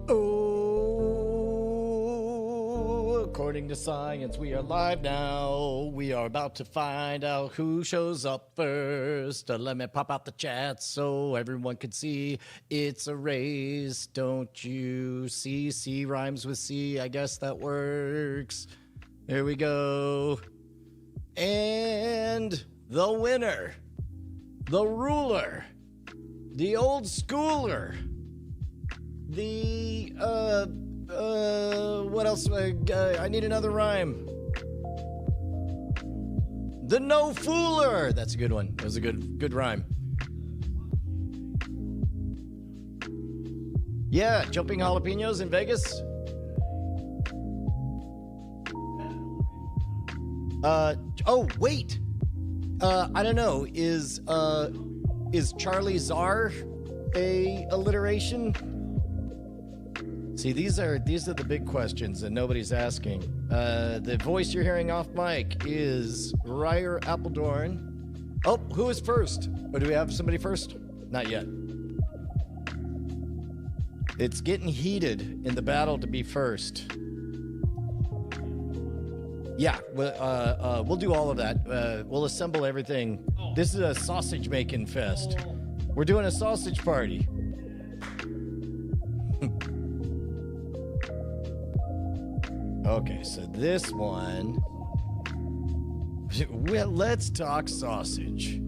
Oh, according to science, we are live now. We are about to find out who shows up first. Let me pop out the chat so everyone can see it's a race. Don't you see? C rhymes with C. I guess that works. There we go. And the winner, the ruler, the old schooler, the, what else? I need another rhyme. The no fooler. That's a good one. That was a good rhyme. Yeah, jumping jalapenos in Vegas. Oh, wait. I don't know. Is Charlie Czar a alliteration? See, these are the big questions that nobody's asking. The voice you're hearing off mic is Ryer Appeldoorn. Oh, who is first? Or do we have somebody first? Not yet. It's getting heated in the battle to be first. Yeah, we'll do all of that. We'll assemble everything. This is a sausage making fest. We're doing a sausage party. Okay, so this one. Well, let's talk sausage.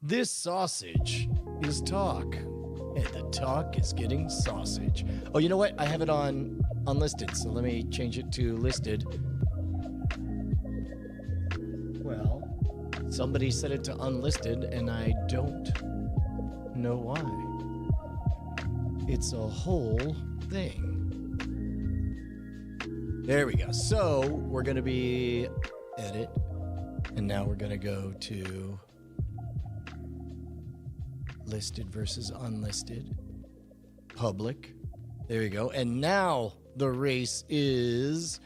This sausage is talk. And the talk is getting sausage. Oh, you know what? I have it on unlisted, so let me change it to listed. Well, somebody set it to unlisted, and I don't know why. It's a whole thing. There we go. So we're going to be edit, and now we're going to go to listed versus unlisted, public. There you go. And now the race is...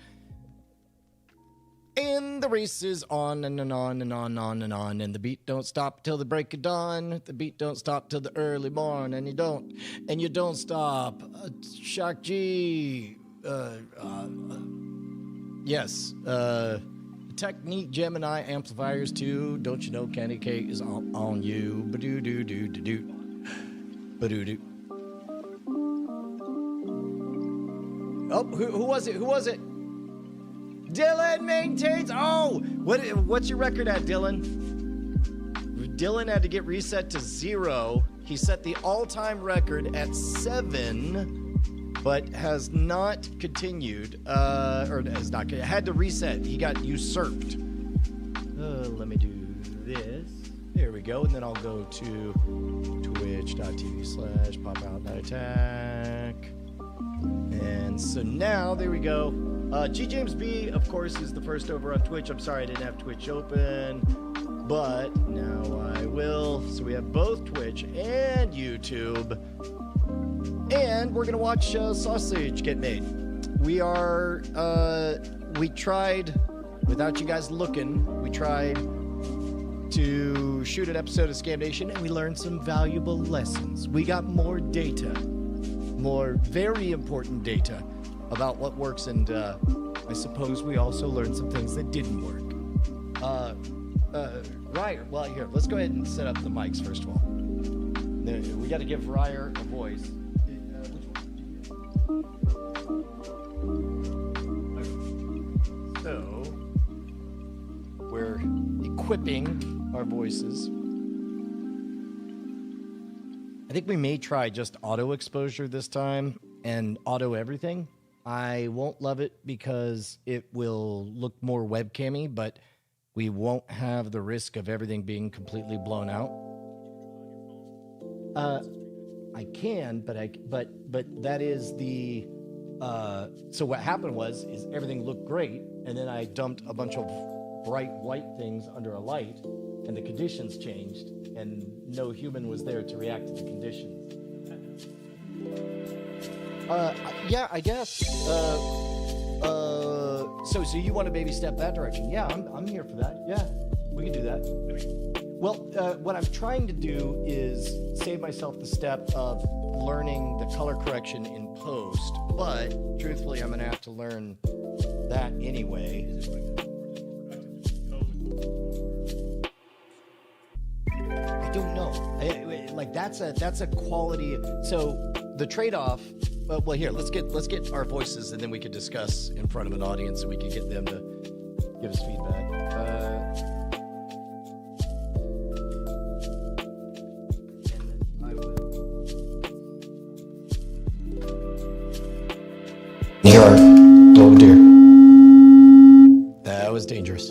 And the race is on and on and on and on and on. And the beat don't stop till the break of dawn. The beat don't stop till the early morn. And you don't stop. Shock G. Yes. Technique Gemini amplifiers too. Don't you know Candy Cake is on you. Ba-doo-doo-doo-doo-doo. Ba-doo-doo. Oh, who was it? Who was it? Dylan maintains. Oh, what's your record at, Dylan? Dylan had to get reset to 0. He set the all-time record at 7, but has not continued. Or has not had to reset. He got usurped. Let me do this. There we go, and then I'll go to twitch.tv/popout.attack. And so now, there we go. G James B, of course, is the first over on Twitch. I'm sorry I didn't have Twitch open, but now I will. So we have both Twitch and YouTube. And we're going to watch sausage get made. We tried, without you guys looking, we tried to shoot an episode of Scam Nation, and we learned some valuable lessons. We got more data, more very important data about what works, and I suppose we also learned some things that didn't work. Ryer, well, here, let's go ahead and set up the mics first of all. We got to give Ryer a voice. So, we're equipping our voices. I think we may try just auto exposure this time and auto everything. I won't love it because it will look more webcammy, but we won't have the risk of everything being completely blown out. I can, but that is the. So what happened is everything looked great, and then I dumped a bunch of bright white things under a light, and the conditions changed, and no human was there to react to the conditions. Yeah, I guess. So you want to maybe step that direction? Yeah, I'm here for that. Yeah, we can do that. Well, what I'm trying to do is save myself the step of learning the color correction in post, but truthfully, I'm going to have to learn that anyway. I don't know. Like that's a quality. So the trade-off. Well, here let's get our voices, and then we could discuss in front of an audience, and we could get them to give us feedback. New York. Oh dear. That was dangerous.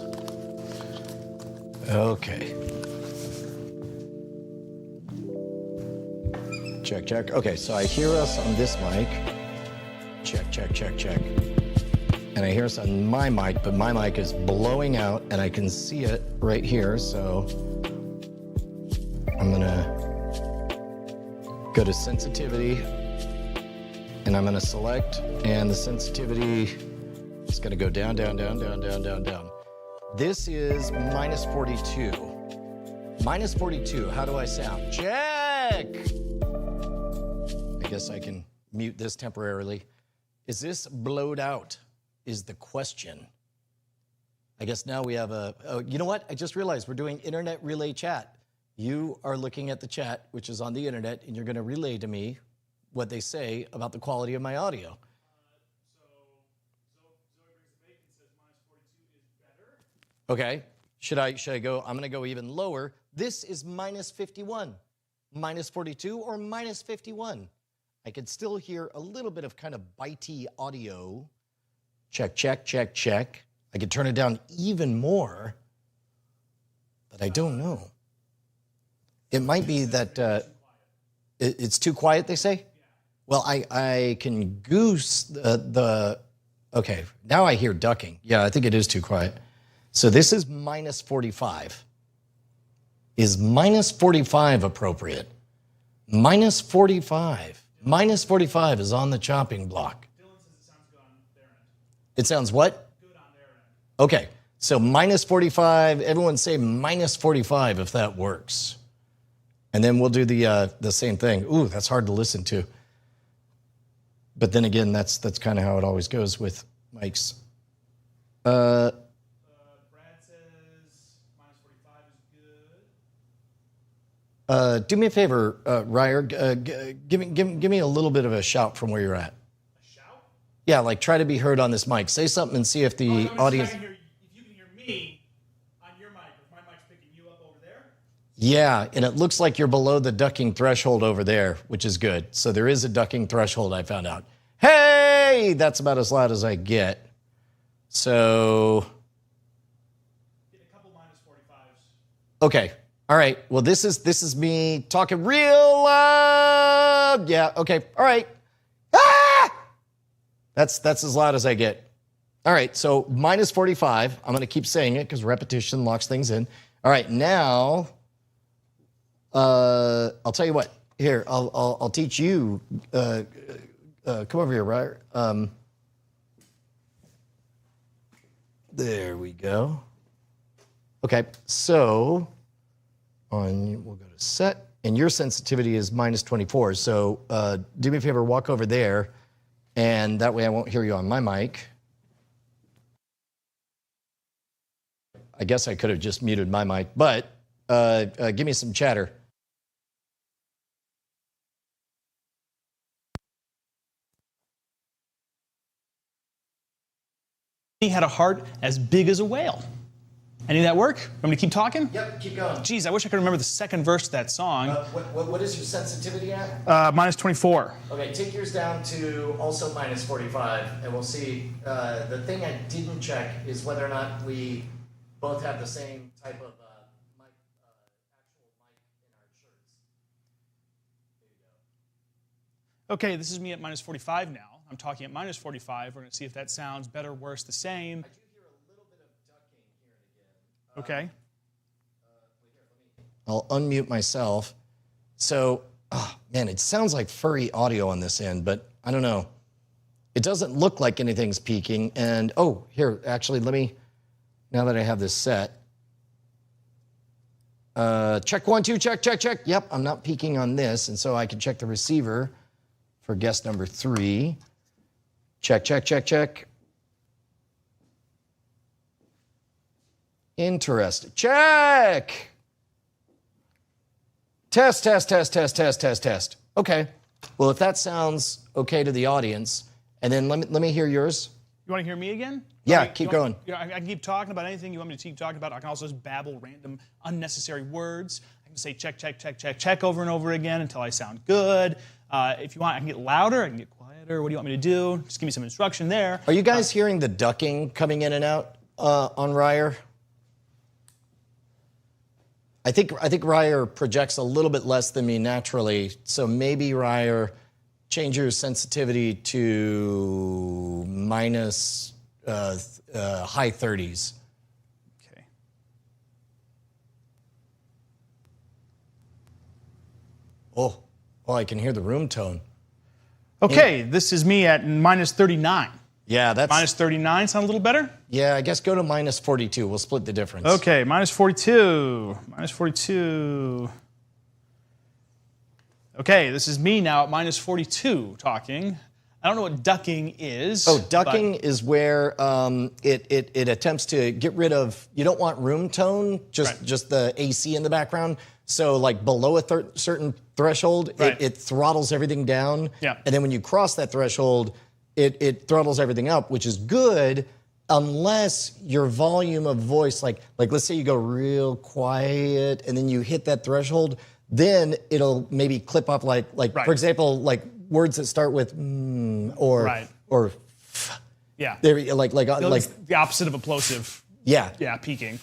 Okay. Check, check. Okay, so I hear us on this mic. Check, check, check, check. And I hear us on my mic, but my mic is blowing out and I can see it right here. So I'm gonna go to sensitivity and I'm gonna select, and the sensitivity is gonna go down, down, down, down, down, down, down. This is minus 42. Minus 42, how do I sound? Check! I guess I can mute this temporarily. Is this blowed out is the question. I guess now we have you know what? I just realized we're doing internet relay chat. You are looking at the chat, which is on the internet, and you're gonna relay to me what they say about the quality of my audio. So Zoe brings the bacon, says minus 42 is better. Okay, should I go, I'm gonna go even lower. This is minus 51. Minus 42 or minus 51. I could still hear a little bit of kind of bitey audio. Check, check, check, check. I could turn it down even more, but I don't know. It might be that it's too quiet, they say? Well, I can goose okay, now I hear ducking. Yeah, I think it is too quiet. So this is minus 45. Is minus 45 appropriate? Minus 45. Minus 45 is on the chopping block. Dylan says it sounds good on their end. It sounds what? Good on their end. Okay, so minus 45. Everyone say minus 45 if that works. And then we'll do the same thing. Ooh, that's hard to listen to. But then again, that's kind of how it always goes with mics. Brad says minus 45 is good. Do me a favor, Ryer. Give me a little bit of a shout from where you're at. A shout? Yeah, like try to be heard on this mic. Say something and see if the audience. If you can hear me on your mic, if my mic's picking you up over there. Yeah, and it looks like you're below the ducking threshold over there, which is good. So there is a ducking threshold, I found out. Hey, that's about as loud as I get. So. Get a couple minus 45s. Okay. All right. Well, this is me talking real loud. Yeah. Okay. All right. Ah! That's as loud as I get. All right. So minus 45. I'm going to keep saying it because repetition locks things in. All right. Now, I'll tell you what. Here, I'll teach you. Come over here, Ryer. There we go. Okay. So. We'll go to set, and your sensitivity is minus 24. So do me a favor, walk over there, and that way I won't hear you on my mic. I guess I could have just muted my mic, but give me some chatter. He had a heart as big as a whale. Any of that work? Want me to keep talking? Yep, keep going. Geez, I wish I could remember the second verse to that song. What is your sensitivity at? Minus 24. Okay, take yours down to also minus 45, and we'll see. The thing I didn't check is whether or not we both have the same type of mic, actual mic in our shirts. There you go. Okay, this is me at minus 45 now. I'm talking at minus 45. We're going to see if that sounds better, worse, the same. I do hear a little bit of ducking here and again. Okay. I'll unmute myself. So, man, it sounds like furry audio on this end, but I don't know. It doesn't look like anything's peaking. And, here, actually, let me, now that I have this set, Check 1, 2, check. Yep, I'm not peeking on this, and so I can check the receiver for guest number 3. Check. Interesting. Check. Test. Okay. Well, if that sounds okay to the audience, and then let me hear yours. You want to hear me again? Yeah, keep going. I can keep talking about anything you want me to keep talking about. I can also just babble random, unnecessary words. I can say check over and over again until I sound good. If you want, I can get louder, I can get quieter. What do you want me to do? Just give me some instruction there. Are you guys hearing the ducking coming in and out on Ryer? I think Ryer projects a little bit less than me naturally, so maybe Ryer, change your sensitivity to minus high 30s. Okay. Oh, I can hear the room tone. Okay, this is me at minus 39. Yeah, that's... Minus 39 sound a little better? Yeah, I guess go to minus 42. We'll split the difference. Okay, minus 42. Minus 42. Okay, this is me now at minus 42 talking. I don't know what ducking is. Oh, ducking is where it attempts to get rid of, you don't want room tone, just the AC in the background. So like below a certain threshold, it throttles everything down. Yeah. And then when you cross that threshold, it throttles everything up, which is good unless your volume of voice, like let's say you go real quiet and then you hit that threshold, then it'll maybe clip up like for example, like words that start with or yeah, like the opposite of a plosive. Yeah. Yeah, peaking.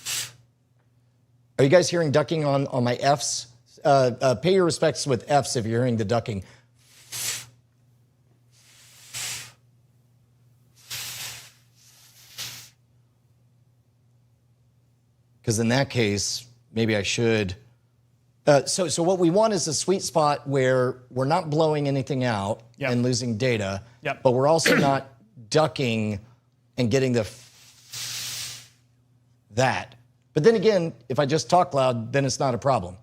Are you guys hearing ducking on my Fs? Pay your respects with Fs if you're hearing the ducking. Because in that case, maybe I should. So what we want is a sweet spot where we're not blowing anything out and losing data, but we're also not ducking and getting that. But then again, if I just talk loud, then it's not a problem.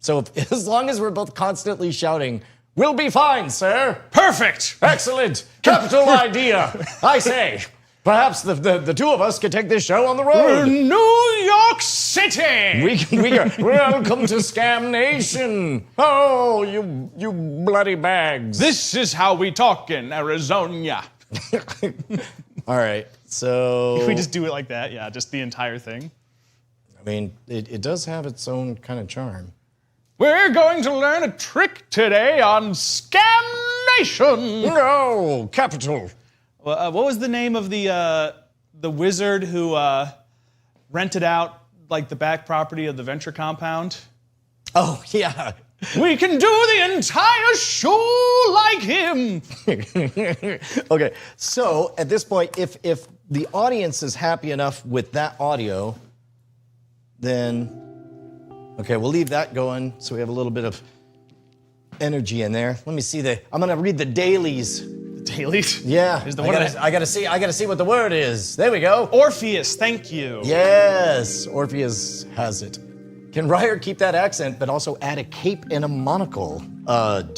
So as long as we're both constantly shouting, we'll be fine, sir. Perfect. Excellent. Capital idea. I say. Perhaps the two of us could take this show on the road. New York City! We are, welcome to Scam Nation. Oh, you bloody bags. This is how we talk in Arizona. All right, so... If we just do it like that, yeah, just the entire thing. I mean, it does have its own kind of charm. We're going to learn a trick today on Scam Nation! No, capital. What was the name of the wizard who rented out like the back property of the venture compound? Oh yeah, we can do the entire show like him. Okay, so at this point, if the audience is happy enough with that audio, then okay, we'll leave that going so we have a little bit of energy in there. Let me see I'm gonna read the dailies. Dailies? Yeah, I gotta see what the word is. There we go. Orpheus, thank you. Yes, Orpheus has it. Can Ryer keep that accent, but also add a cape and a monocle? I'm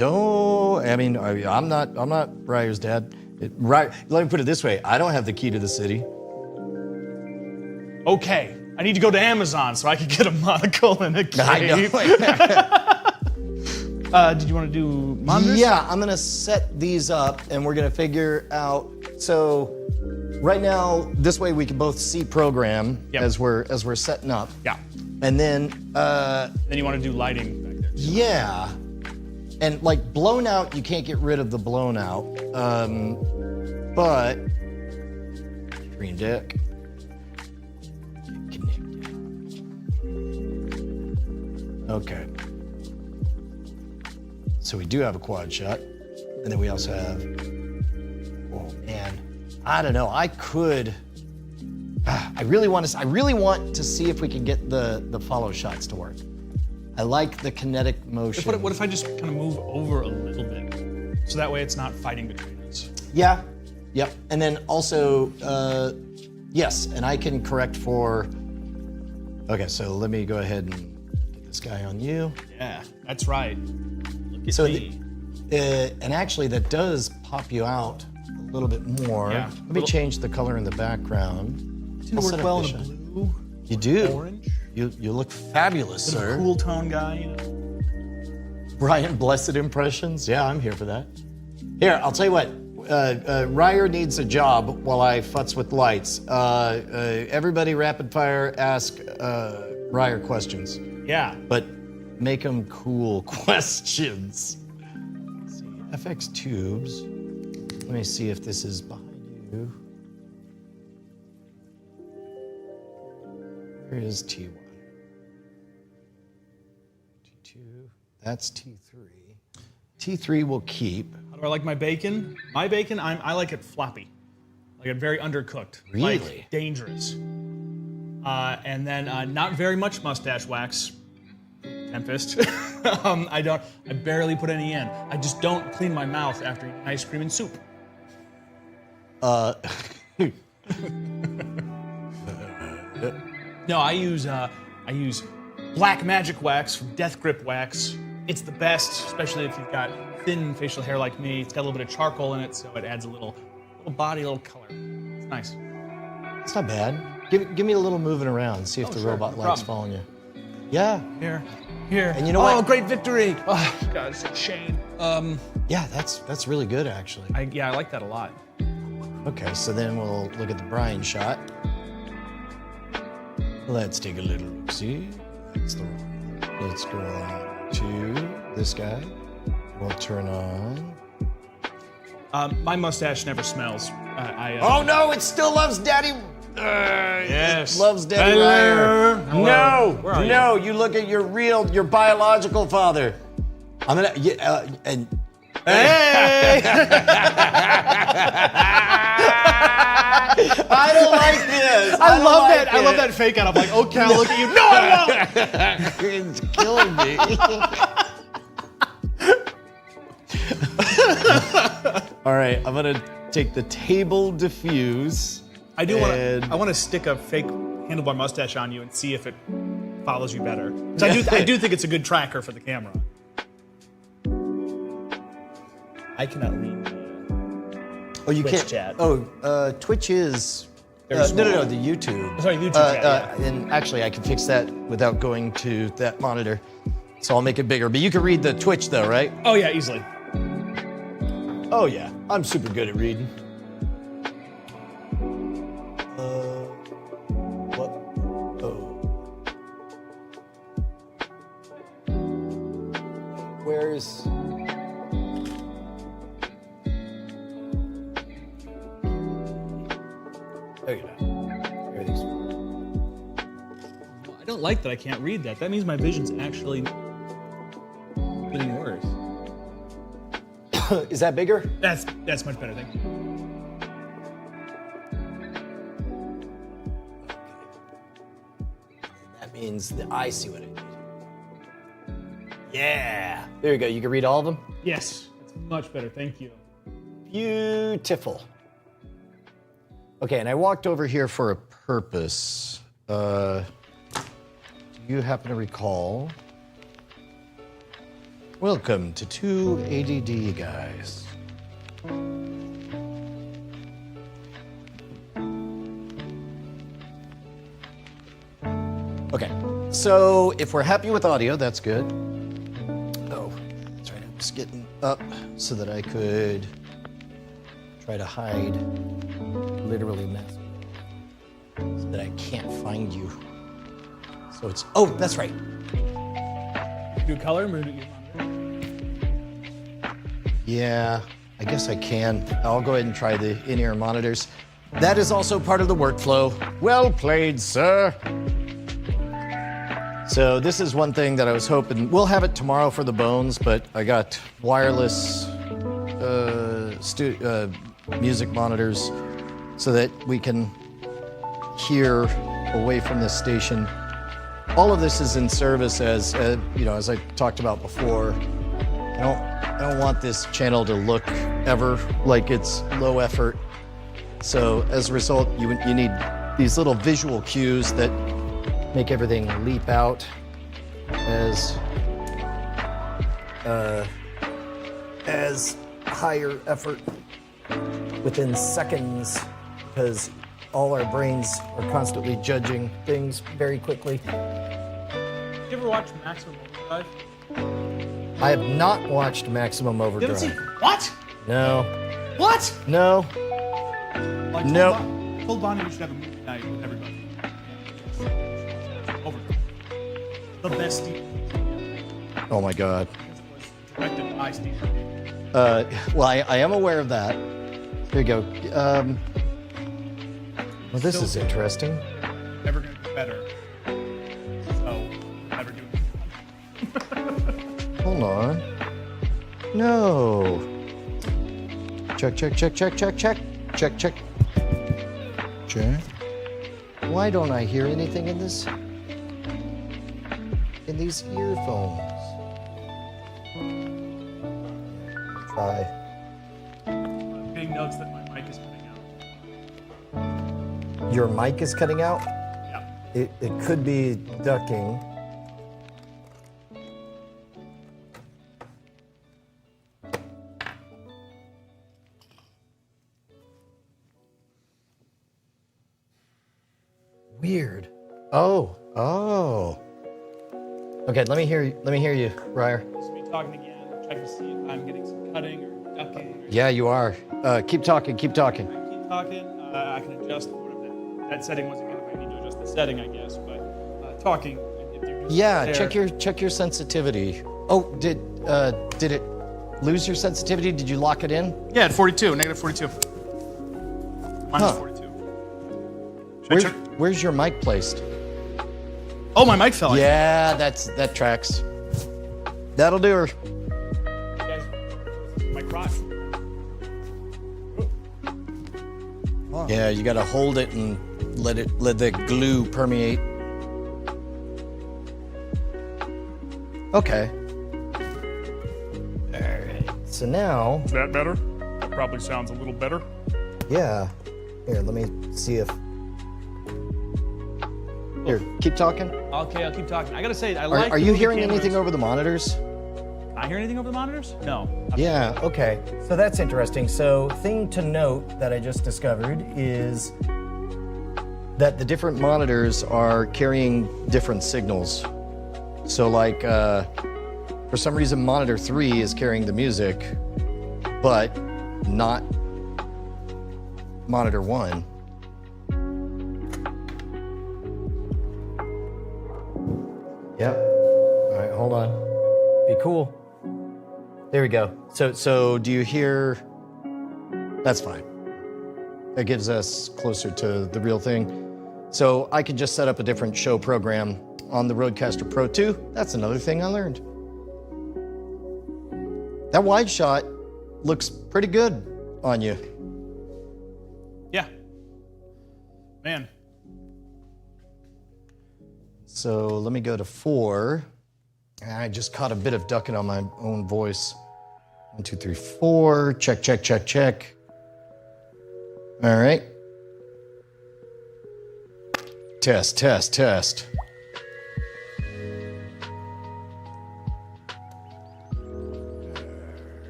not Ryer's dad. Let me put it this way: I don't have the key to the city. Okay, I need to go to Amazon so I can get a monocle and a cape. I know. Did you want to do monitors? Yeah, I'm gonna set these up and we're gonna figure out, so right now, this way we can both see program as we're setting up. Yeah. And then you want to do lighting back there. Yeah. And like blown out, you can't get rid of the blown out. But green deck. Okay. So we do have a quad shot. And then we also have, oh man, I don't know. I really want to see if we can get the follow shots to work. I like the kinetic motion. What if I just kind of move over a little bit? So that way it's not fighting between us. Yeah, yep. And then also, yes, and I can correct for, okay, so let me go ahead and get this guy on you. Yeah, that's right. Look at So, me. And actually, that does pop you out a little bit more. Yeah. Let me change the color in the background. Didn't I'll work set up well the in a shot. blue, You do. orange. You look fabulous, Bit of a sir. cool tone guy, you know. Brian Blessed impressions. Yeah, I'm here for that. Here, I'll tell you what. Ryer needs a job while I futz with lights. Everybody rapid fire ask Ryer questions, Yeah. but make them cool questions. Let's see, FX tubes. Let me see if this is behind you. Where is T1? T2. That's T3. T3 will keep. How do I like my bacon? My bacon, I like it floppy. Like it very undercooked. Really? Like dangerous. And then not very much mustache wax. Tempest. I barely put any in. I just don't clean my mouth after eating ice cream and soup. No, I use black magic wax from Death Grip Wax. It's the best, especially if you've got thin facial hair like me. It's got a little bit of charcoal in it, so it adds a little body, a little color. It's nice. It's not bad. Give me a little moving around. See if the sure, robot no likes problem. following you. Yeah. Here. And you know Oh, what? great victory! Oh, God, it's a shame. Yeah, that's really good actually. I like that a lot. Okay, so then we'll look at the Brian shot. Let's take a little look-see. That's the one. Let's go on to this guy. We'll turn on. My mustache never smells. Oh no, it still loves Daddy. Yes. It loves Daddy Hello. Ryer. Hello. Where are No, you look at your biological father. I'm gonna, and. Hey! I don't like this. I love don't that. like I love it. that fake out. I'm like, okay, I'll look at you. No, I won't. It's killing me. All right, I'm gonna take the table diffuse. I and- want to stick a fake handlebar mustache on you and see if it follows you better. 'Cause I do think it's a good tracker for the camera. I cannot read. Oh, you Twitch can't. chat. Oh, Twitch is. Very No, small. the YouTube. Sorry, YouTube chat, yeah. And actually, I can fix that without going to that monitor. So I'll make it bigger. But you can read the Twitch though, right? Oh yeah, easily. Oh yeah, I'm super good at reading. What? Oh. Where's? There you go. Everything's. I don't like that I can't read that. That means my vision's actually getting worse. Is that bigger? That's much better. Thank you. That means that I see what I need. Yeah. There you go. You can read all of them? Yes, it's much better. Thank you. Beautiful. Okay, and I walked over here for a purpose. Do you happen to recall? Welcome to Two ADD Guys. Okay, so if we're happy with audio, that's good. Oh, that's right. I was getting up so that I could try to hide, literally mess, so that I can't find you. So it's, oh, that's right. Do color or do you? Yeah, I guess I can. I'll go ahead and try the in-ear monitors. That is also part of the workflow. Well played, sir. So this is one thing that I was hoping, we'll have it tomorrow for the bones, but I got wireless music monitors so that we can hear away from this station. All of this is in service as, as I talked about before. I don't want this channel to look ever like it's low effort. So as a result, you need these little visual cues that make everything leap out. as higher effort within seconds, because all our brains are constantly judging things very quickly. You ever watch Maximum Overdrive? I have not watched Maximum You haven't Overdrive. seen what? No. What? No. Well, I told Bonnie we should have a movie night with everybody. Overdrive. The best Steve. Oh my God. Directed by Steve. Well, I am aware of that. Here you go. Well, this is interesting. Never gonna do better. So, never do it. Hold on. No. Check. Check. Why don't I hear anything in this? In these earphones? Try. Getting notes that my mic is cutting out. Your mic is cutting out? Yeah. It could be ducking. Weird. Oh. Okay, let me hear you, Ryer. This is me talking again. Check to see if I'm getting some cutting or ducking. Or Yeah, you are. Keep talking. I keep talking. I can adjust whatever that setting was again if I need to adjust the setting, I guess. But talking. If you're just Yeah, there, check your sensitivity. Oh, did it lose your sensitivity? Did you lock it in? Yeah, at 42, negative 42. Minus 42. Should I check? Where's your mic placed? Oh, my mic fell. Yeah, that tracks. That'll do her. Guys, my crotch. Yeah, you gotta hold it and let the glue permeate. Okay. All right. So now. Is that better? That probably sounds a little better. Yeah. Here, let me see if. Here, keep talking. Okay, I'll keep talking. I gotta say, Are you hearing anything over the monitors? I hear anything over the monitors? No. Yeah, okay. So that's interesting. So, thing to note that I just discovered is that the different monitors are carrying different signals. So, like, for some reason, monitor 3 is carrying the music, but not monitor 1. Yep. All right, hold on. Be cool. There we go. So do you hear? That's fine. That gives us closer to the real thing. So I could just set up a different show program on the Rodecaster Pro 2. That's another thing I learned. That wide shot looks pretty good on you. Yeah. Man. So let me go to 4. I just caught a bit of ducking on my own voice. 1, 2, 3, 4. Check. All right. Test.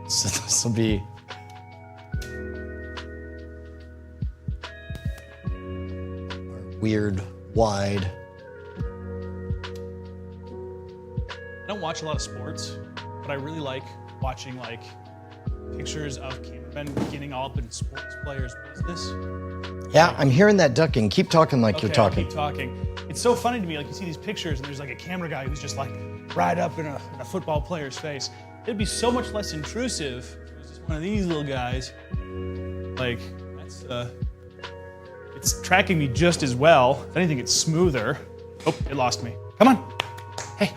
So this will be our weird wide. I don't watch a lot of sports, but I really like watching like pictures of cameramen getting all up in sports players' business. Yeah, I'm hearing that ducking. Keep talking like you're I'll talking. keep talking. It's so funny to me, like you see these pictures and there's like a camera guy who's just like right up in a football player's face. It'd be so much less intrusive if it was just one of these little guys. Like, that's, it's tracking me just as well. If anything, it's smoother. Oh, it lost me. Come on. Hey,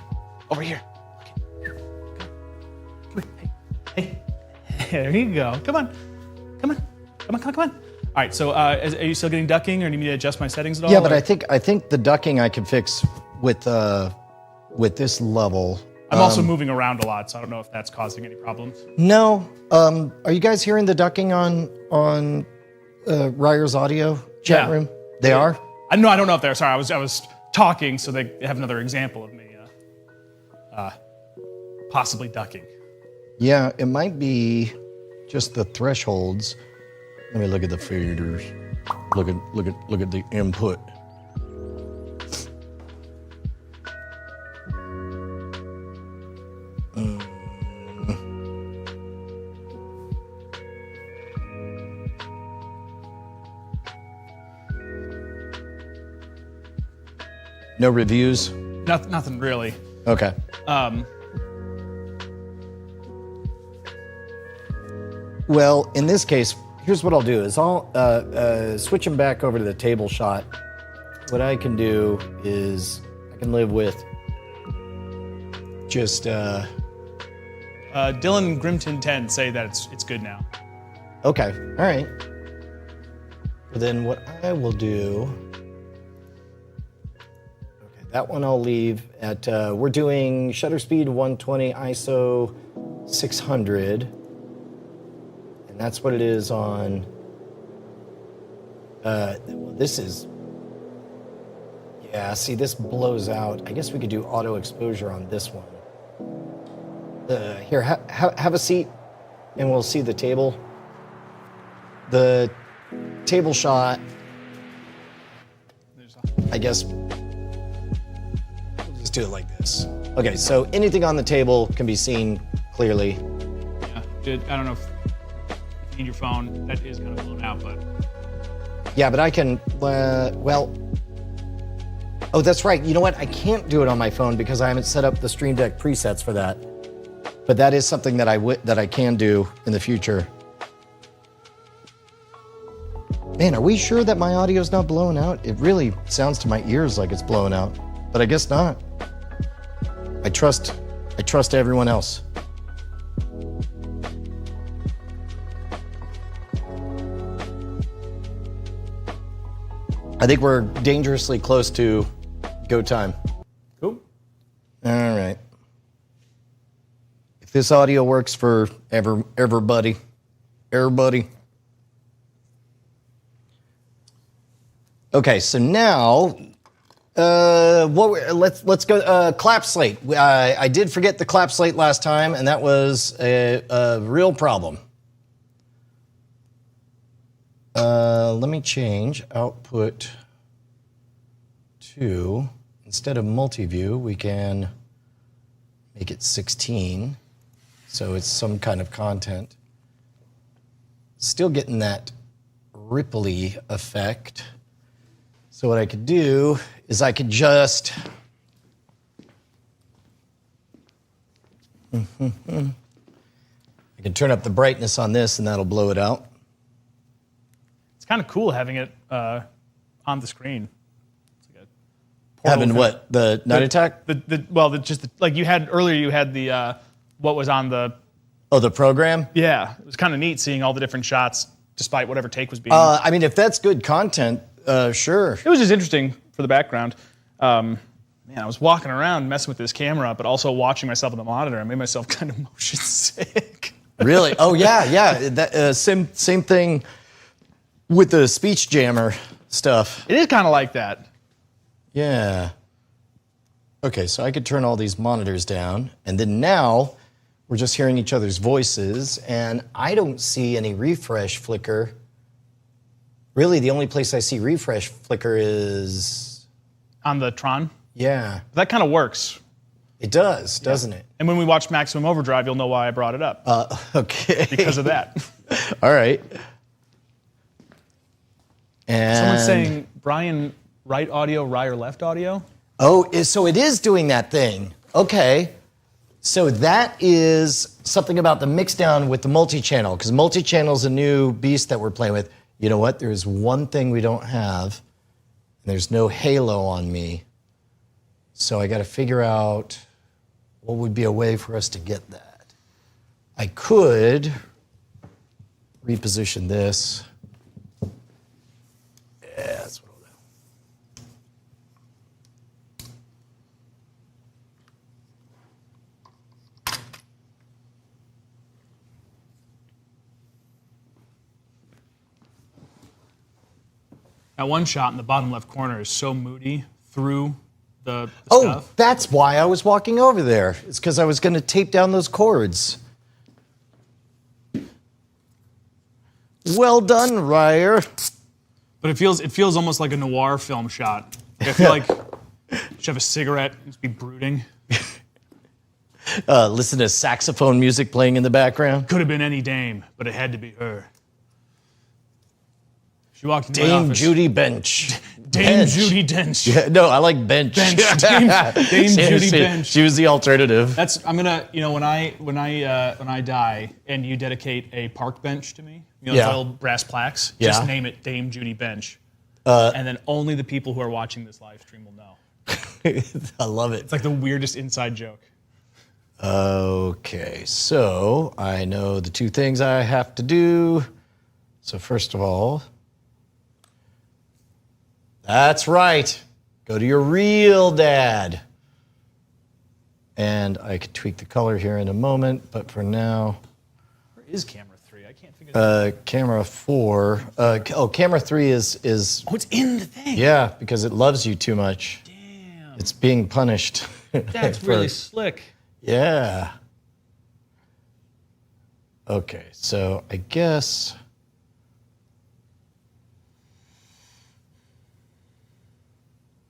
over here. Okay. Come here. Hey. There you go. Come on. All right, so are you still getting ducking or do you need me to adjust my settings at all? Yeah, but I think the ducking I can fix with this level. I'm also moving around a lot, so I don't know if that's causing any problems. No. Are you guys hearing the ducking on Ryer's audio chat Yeah. room? They are? No, I don't know if they're. Sorry, I was talking, so they have another example of me possibly ducking. Yeah, it might be just the thresholds. Let me look at the faders. Look at the input. No reviews? Nothing really. Okay. Well, in this case, here's what I'll do is I'll switch them back over to the table shot. What I can do is I can live with just Dylan Grimton 10 say that it's good now. okay. All right. Well, then what I will do. Okay, that one I'll leave at. We're doing shutter speed 120, ISO 600. That's what it is on. This is. Yeah, see, this blows out. I guess we could do auto exposure on this one. Here, have a seat, and we'll see the table. The table shot. I guess. We'll just do it like this. Okay, so anything on the table can be seen clearly. Yeah, I don't know if you need your phone. That is kind of blown out, but. Yeah, but I can, well, oh, that's right. You know what? I can't do it on my phone because I haven't set up the Stream Deck presets for that. But that is something that I can do in the future. Man, are we sure that my audio's not blowing out? It really sounds to my ears like it's blowing out, but I guess not. I trust everyone else. I think we're dangerously close to go time. Cool. All right. If this audio works for everybody. Okay, so now, let's go clap slate. I did forget the clap slate last time, and that was a real problem. Let me change output to, instead of multi-view, we can make it 16. So it's some kind of content. Still getting that ripply effect. So what I could do is I could just, I can turn up the brightness on this and that'll blow it out. It's kind of cool having it on the screen. It's like Having what? The night attack? Like you had earlier, you had the what was on the. Oh, the program? Yeah, it was kind of neat seeing all the different shots, despite whatever take was being. I mean, if that's good content, sure. It was just interesting for the background. Man, I was walking around messing with this camera, but also watching myself on the monitor. I made myself kind of motion sick. Really? Oh, yeah. That, same thing with the speech jammer stuff. It is kind of like that. Yeah. Okay, so I could turn all these monitors down, and then now we're just hearing each other's voices, and I don't see any refresh flicker. Really, the only place I see refresh flicker is... On the Tron? Yeah. That kind of works. It does, doesn't it? And when we watch Maximum Overdrive, you'll know why I brought it up. Okay. Because of that. All right. And Someone's saying, Brian, right audio, Ryer left audio? Oh, so it is doing that thing. Okay. So that is something about the mixdown with the multi-channel, because multi-channel is a new beast that we're playing with. You know what? There's one thing we don't have, and there's no halo on me. So I got to figure out what would be a way for us to get that. I could reposition this. Yeah, that's what I'll do. That one shot in the bottom left corner is so moody through the Oh, stuff. that's why I was walking over there. It's because I was going to tape down those chords. Well done, Ryer. But it feels almost like a noir film shot. I feel like you should have a cigarette and just be brooding. Listen to saxophone music playing in the background. Could have been any dame, but it had to be her. She walked into my Dame office. Judy Bench. Dame Judy Dench. Yeah, no, I like Bench. Dame Judy Bench. She was the alternative. I'm gonna, when I die and you dedicate a park bench to me, those little brass plaques, just name it Dame Judy Bench, and then only the people who are watching this live stream will know. I love it. It's like the weirdest inside joke. Okay, so I know the two things I have to do. So first of all, that's right. Go to your real dad. And I could tweak the color here in a moment, but for now, Where is camera 3? I can't figure that out. camera 4. Camera 3 is. Oh, it's in the thing. Yeah, because it loves you too much. Damn. It's being punished. That's really slick. Yeah. Okay, so I guess.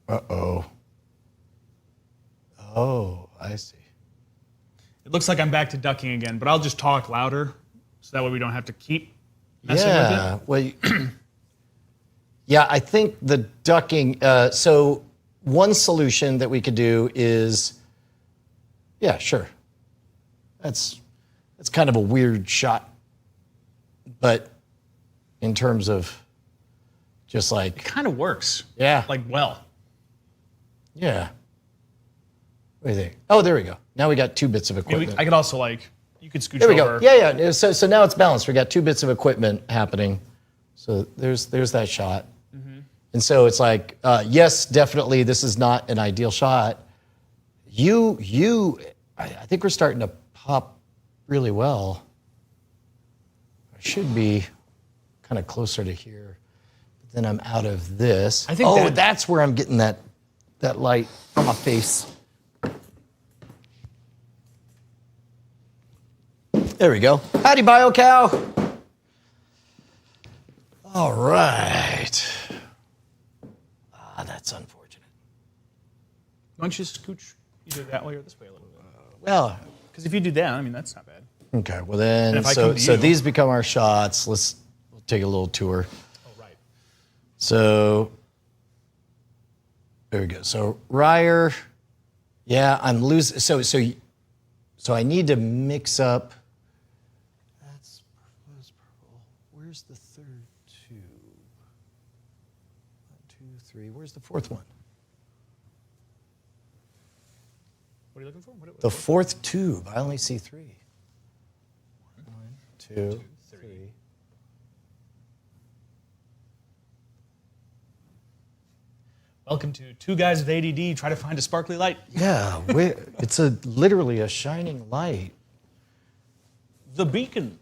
Uh-oh. Oh, I see. It looks like I'm back to ducking again, but I'll just talk louder so that way we don't have to keep messing with it. Well, yeah, I think the ducking, so one solution that we could do is, yeah, sure. That's kind of a weird shot. But in terms of just like, It kind of works. yeah, Well. yeah. What do you think? Oh, there we go. Now we got 2 bits of I mean, equipment. I could also you could scooch There we over. go. Yeah. So now it's balanced. We got 2 bits of equipment happening. So there's that shot. Mm-hmm. And so it's like, yes, definitely, this is not an ideal shot. I think we're starting to pop really well. I should be kind of closer to here. But then I'm out of this. I think that's where I'm getting that light on my face. There we go. Howdy, Bio Cow. All right. That's unfortunate. Why don't you scooch either that way or this way a little bit? Well, Because if you do that, I mean, that's not bad. okay. Well then, And if I so come to you- these become our shots. We'll take a little tour. Oh, right. So there we go. So Ryer, yeah, I'm losing. So I need to mix up. That's purple. Where's the third tube? 1, 2, 3. Where's the fourth one? What are you looking for? What The fourth tube. I only see 3. 1, 2, 3. Welcome to Two Guys with ADD Try to Find a Sparkly Light. Yeah, it's literally a shining light. The beacon.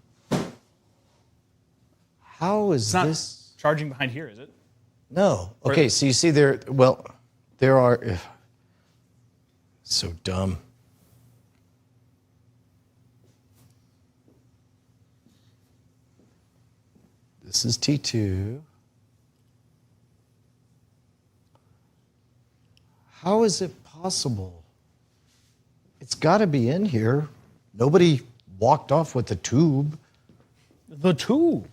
How is It's not this? charging behind here, is it? No. Okay, so you see there are. So dumb. This is T2. How is it possible? It's got to be in here. Nobody walked off with the tube, The tube.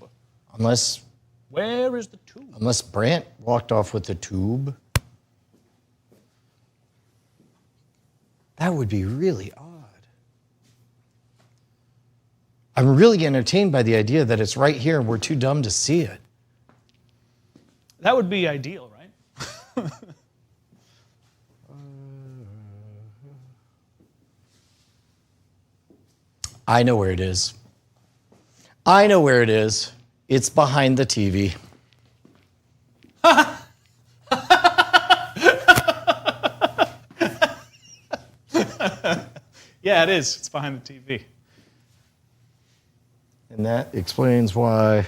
unless Where is the tube? Brant walked off with the tube. That would be really odd. I'm really entertained by the idea that it's right here and we're too dumb to see it. That would be ideal, right? I know where it is. I know where it is. It's behind the TV. Yeah, it is. It's behind the TV. And that explains why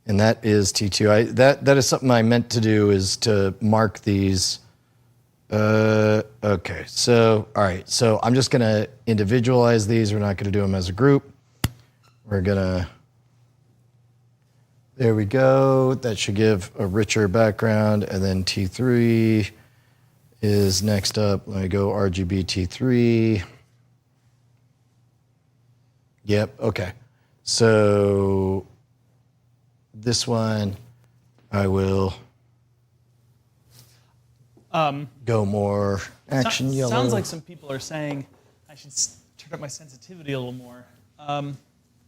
And that is T2. That is something I meant to do, is to mark these. Okay, so, all right. So I'm just going to individualize these. We're not going to do them as a group. We're going to, there we go. That should give a richer background. And then T3 is next up. Let me go RGB T3. Yep, okay. So this one, I will go more action yellow. Sounds like some people are saying I should turn up my sensitivity a little more.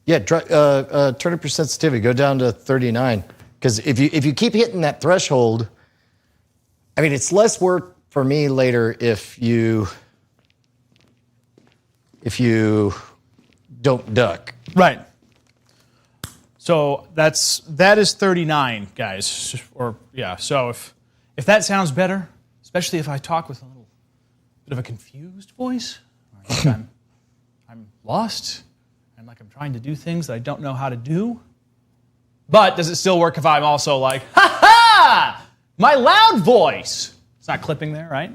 Yeah, turn up your sensitivity. Go down to 39. Because if you keep hitting that threshold, I mean, it's less work for me later if you don't duck. Right. So that is 39, guys. Or yeah. So if that sounds better, especially if I talk with a little bit of a confused voice, or like I'm lost, and like I'm trying to do things that I don't know how to do. But does it still work if I'm also like, ha ha, my loud voice? It's not clipping there, right?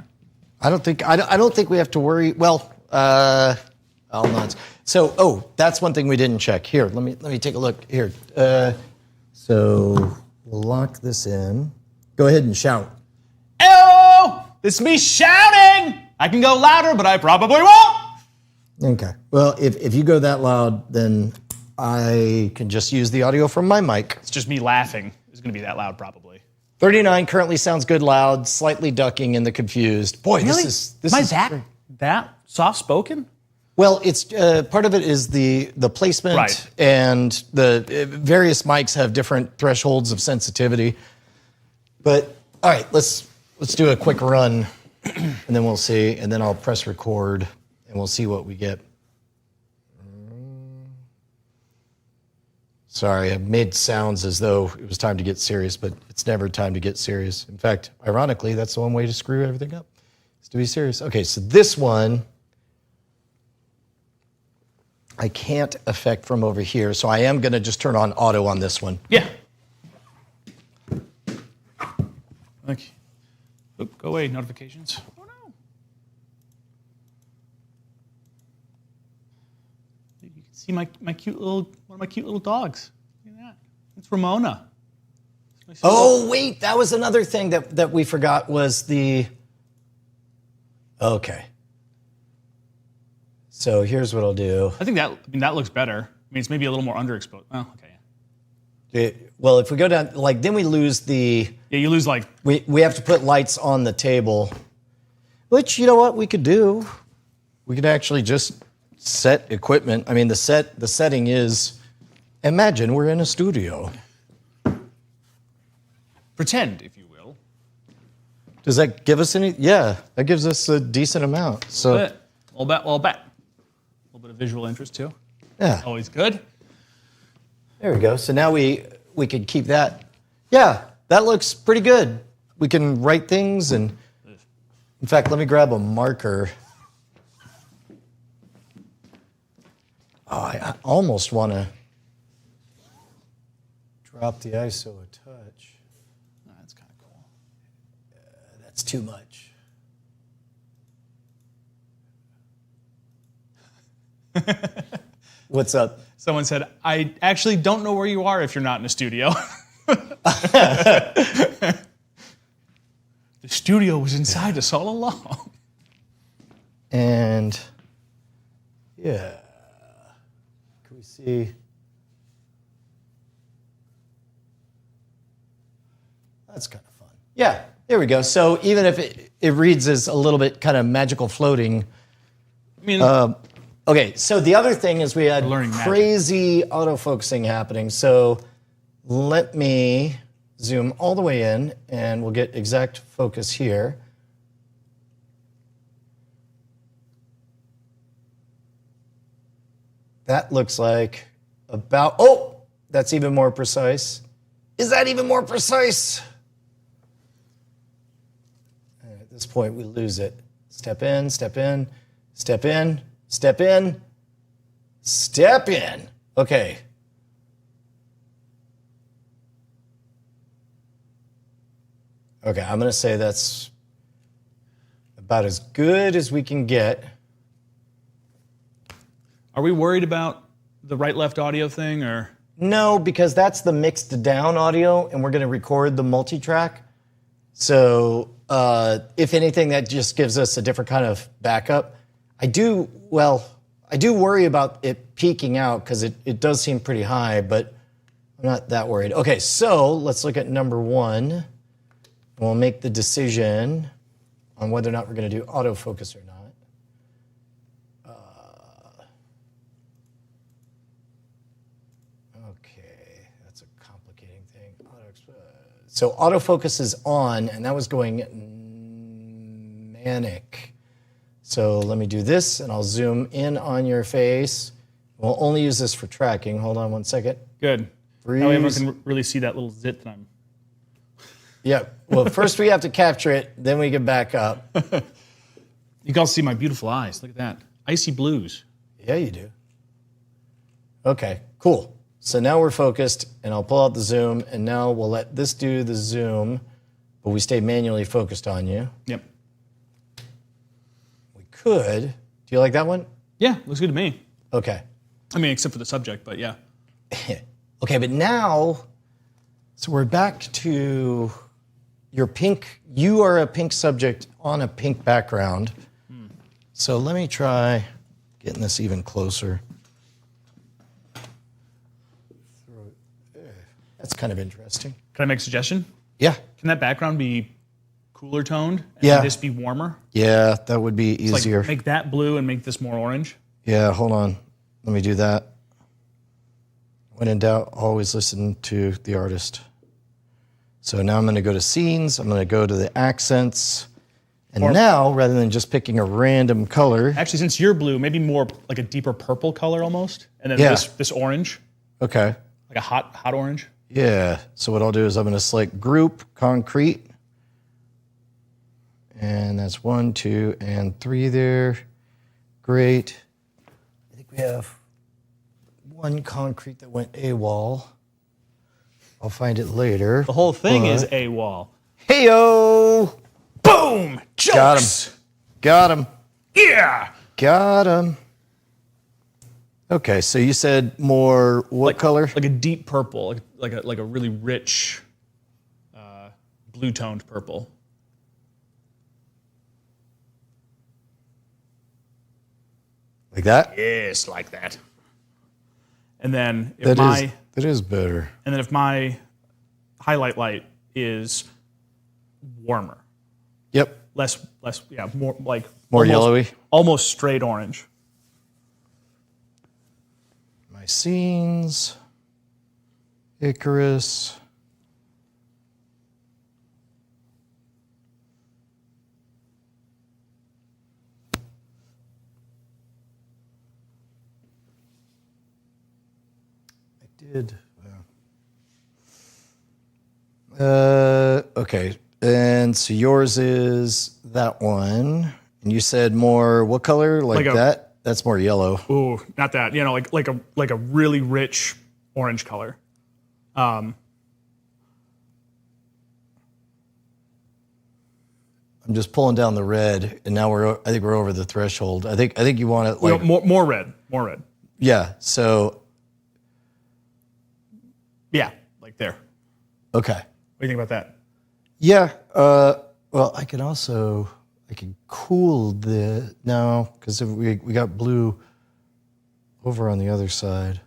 I don't think we have to worry. Well, all nods. So, that's one thing we didn't check. Here, let me take a look. Here. So we'll lock this in. Go ahead and shout. Oh, this is me shouting. I can go louder, but I probably won't. Okay. Well, if you go that loud, then I can just use the audio from my mic. It's just me laughing. It's going to be that loud, probably. 39 currently sounds good loud, slightly ducking in the confused. Boy, really? this Am I is that soft spoken? Well, it's part of it is the placement, right. And the various mics have different thresholds of sensitivity. But all right, let's do a quick run, and then we'll see, and then I'll press record, and we'll see what we get. Sorry, I made sounds as though it was time to get serious, but it's never time to get serious. In fact, ironically, that's the one way to screw everything up, is to be serious. Okay, so this one I can't affect from over here, so I am going to just turn on auto on this one. Yeah. Okay. Oop, go away, notifications. Oh no. You can see one of my cute little dogs. Look at that. It's Ramona. Oh, wait, that was another thing that we forgot was the... Okay. So here's what I'll do. I think that looks better. I mean, it's maybe a little more underexposed. Oh, okay. Well, if we go down, like, then we lose the... Yeah, you lose, like... We have to put lights on the table, which, you know what, we could do. We could actually just set equipment. I mean, the setting is, imagine we're in a studio. Pretend, if you will. Does that give us any? Yeah, that gives us a decent amount. So, a little bit. A little bit of visual interest, too. Yeah. Always good. There we go. So now we could keep that. Yeah, that looks pretty good. We can write things, and in fact, let me grab a marker. Oh, I almost want to drop the ISO a touch. Oh, that's kind of cool. That's too much. What's up? Someone said, I actually don't know where you are if you're not in a studio. The studio was inside us all along. And yeah, can we see? That's kind of fun. Yeah, there we go. So even if it reads as a little bit kind of magical floating. I mean, okay, so the other thing is we had Learning magic. crazy autofocusing happening. So let me zoom all the way in, and we'll get exact focus here. That looks like about, oh, that's even more precise. Is that even more precise? And at this point, we lose it. Step in, step in, step in, step in, step in. Okay. Okay, I'm going to say that's about as good as we can get. Are we worried about the right-left audio thing, or? No, because that's the mixed down audio, and we're going to record the multi-track. So if anything, that just gives us a different kind of backup. I do worry about it peaking out because it does seem pretty high, but I'm not that worried. Okay, so let's look at number 1. We'll make the decision on whether or not we're going to do autofocus or not. Okay, that's a complicating thing. So autofocus is on, and that was going manic. So let me do this, and I'll zoom in on your face. We'll only use this for tracking. Hold on one second. Good. Freeze. Now everyone can really see that little zit that I'm... Yeah. Well, first we have to capture it, then we can back up. You can also see my beautiful eyes. Look at that. Icy blues. Yeah, you do. Okay, cool. So now we're focused, and I'll pull out the zoom, and now we'll let this do the zoom, but we stay manually focused on you. Yep. We could. Do you like that one? Yeah, looks good to me. Okay. I mean, except for the subject, but yeah. Okay, but now, so we're back to your pink. You are a pink subject on a pink background. So let me try getting this even closer. That's kind of interesting. Can I make a suggestion? Yeah. Can that background be cooler toned and Yeah. this be warmer? Yeah, that would be easier. Like make that blue and make this more orange? Yeah, hold on. Let me do that. When in doubt, always listen to the artist. So now I'm going to go to scenes. I'm going to go to the accents. And now, rather than just picking a random color. Actually, since you're blue, maybe more like a deeper purple color almost. And then this orange. Okay. Like a hot orange. Yeah. So what I'll do is I'm going to select group, concrete. And that's 1, 2, and 3 there. Great. I think we have one concrete that went AWOL. I'll find it later. The whole thing is AWOL. Heyo! Boom! Jokes! Got him. Yeah! Got him. Okay, so you said more what color? Like a deep purple, like a really rich blue toned purple. Like that? Yes, like that. And then That is better. And then if my highlight light is warmer. Yep. Less more like More yellowy. Almost straight orange. My scenes. Icarus. Okay. And so yours is that one. And you said more what color? Like that? That's more yellow. Ooh, not that. You know, like a really rich orange color. I'm just pulling down the red, and now I think we're over the threshold. I think you want it like more red. More red. Yeah. So yeah, like there. Okay. What do you think about that? Yeah. Well, I can cool because we got blue over on the other side.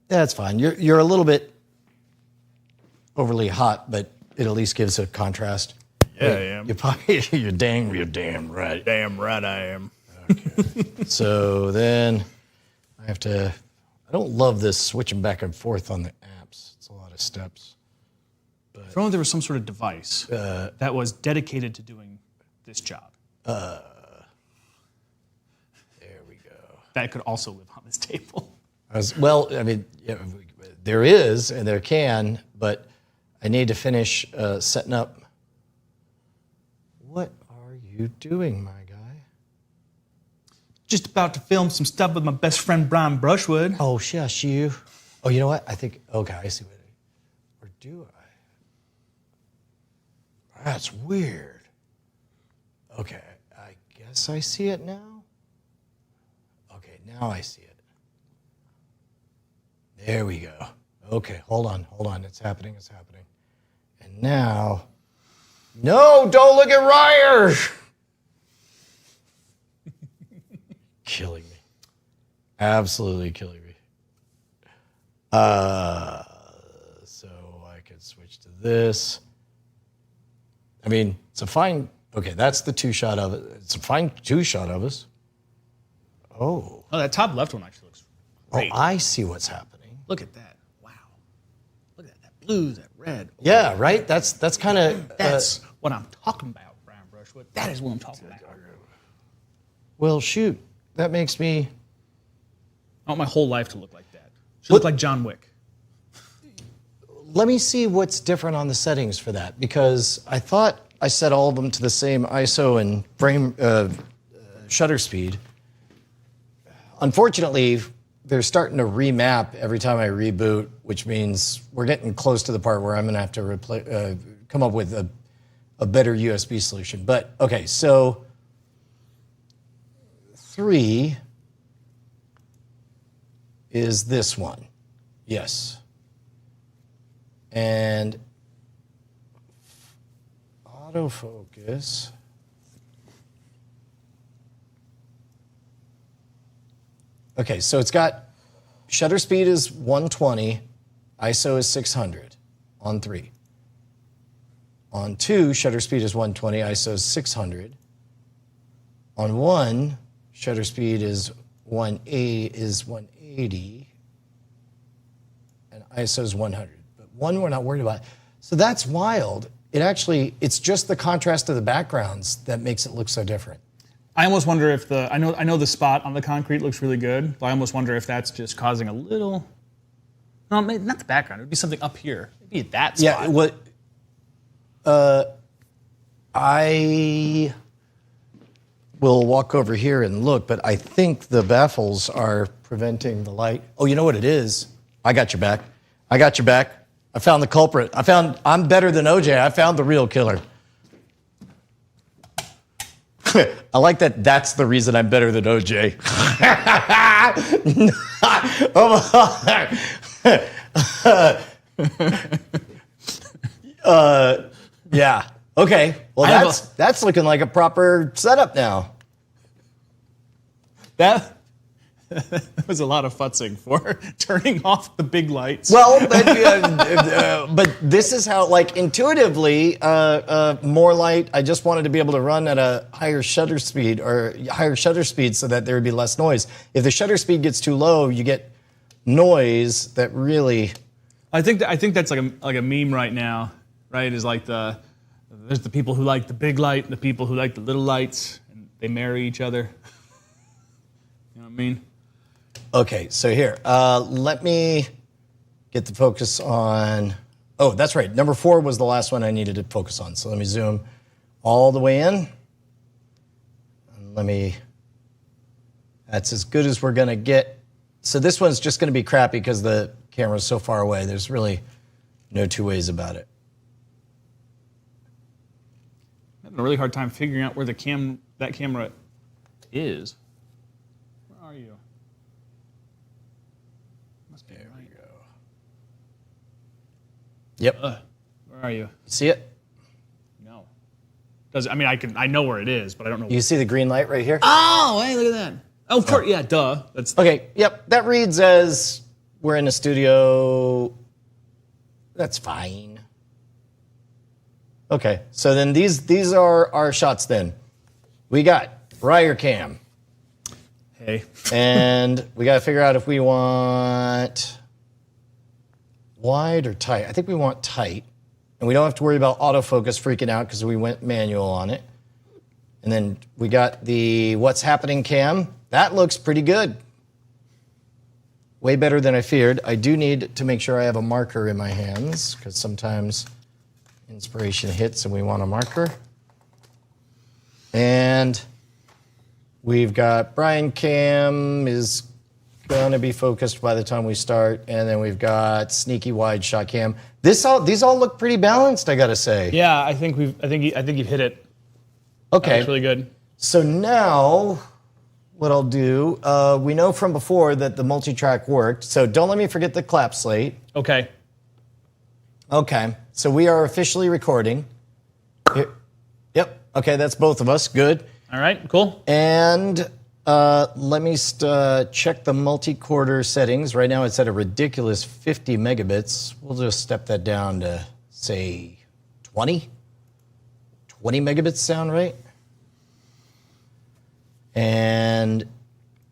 That's fine. You're a little bit overly hot, but it at least gives a contrast. Yeah, I am. You're damn right. Damn right I am. Okay. So then I don't love this switching back and forth on the apps. It's a lot of steps. If only there was some sort of device that was dedicated to doing this job. There we go. That could also live on this table. There is and there can, but I need to finish setting up. What are you doing, my guy? Just about to film some stuff with my best friend Brian Brushwood. Oh, shush you. Oh, you know what? I think, okay, I see what it is. Or do I? That's weird. Okay, I guess I see it now. Okay, now I see it. There we go. Okay, hold on. It's happening. And now, no, don't look at Ryer. Killing me. Absolutely killing me. So I could switch to this. I mean, it's a fine, okay, that's the two-shot of it. It's a fine two-shot of us. Oh. Oh, that top left one actually looks great. Oh, I see what's happening. Look at that. Wow. Look at that blue, that red. Yeah, right? That's kind of... That's what I'm talking about, Brian Brushwood. That is what I'm talking about. Well, shoot. That makes me... I want my whole life to look like that. Should look like John Wick. Let me see what's different on the settings for that, because I thought I set all of them to the same ISO and frame shutter speed. Unfortunately, they're starting to remap every time I reboot, which means we're getting close to the part where I'm going to have to come up with a better USB solution. But, okay, so 3 is this one. Yes. And autofocus. Okay, so it's got shutter speed is 120, ISO is 600 on 3. On 2, shutter speed is 120, ISO is 600. On 1, shutter speed is 180, and ISO is 100. But 1 we're not worried about. So that's wild. It's just the contrast of the backgrounds that makes it look so different. I almost wonder if I know the spot on the concrete looks really good, but I almost wonder if that's just causing a little, no, maybe not the background, it would be something up here. Maybe at that spot. Yeah, I will walk over here and look, but I think the baffles are preventing the light. Oh, you know what it is? I got your back. I found the culprit. I'm better than OJ. I found the real killer. I like that that's the reason I'm better than OJ. Yeah. Okay. Well, that's looking like a proper setup now. That was a lot of futzing for turning off the big lights. Well, but this is how, like, intuitively, more light. I just wanted to be able to run at a higher shutter speed so that there would be less noise. If the shutter speed gets too low, you get noise that really. I think that's like a meme right now, right? Is like there's the people who like the big light and the people who like the little lights, and they marry each other. You know what I mean? Okay, so here, let me get the focus on, oh, that's right. Number 4 was the last one I needed to focus on. So let me zoom all the way in. And that's as good as we're gonna get. So this one's just gonna be crappy because the camera's so far away. There's really no two ways about it. I'm having a really hard time figuring out where that camera is. Where are you? There we go. Yep. Where are you? See it? No. I know where it is, but I don't know. You see the green light right here? Oh, hey, look at that. Oh, of course, yeah, duh. That's okay. Yep. That reads as we're in a studio. That's fine. Okay. So then these are our shots. Then we got Ryer cam. Hey. And we got to figure out if we want wide or tight. I think we want tight. And we don't have to worry about autofocus freaking out because we went manual on it. And then we got the what's happening cam. That looks pretty good. Way better than I feared. I do need to make sure I have a marker in my hands because sometimes inspiration hits and we want a marker. And we've got Brian cam is going to be focused by the time we start. And then we've got sneaky wide shot cam. These all look pretty balanced, I gotta say. Yeah, I think you've hit it. Okay. That's really good. So now, what I'll do, we know from before that the multi-track worked, so don't let me forget the clap slate. Okay. Okay, so we are officially recording. Here. Yep, okay, that's both of us, good. All right, cool. And let me check the multi-quarter settings. Right now it's at a ridiculous 50 megabits. We'll just step that down to, say, 20? 20 megabits sound right? And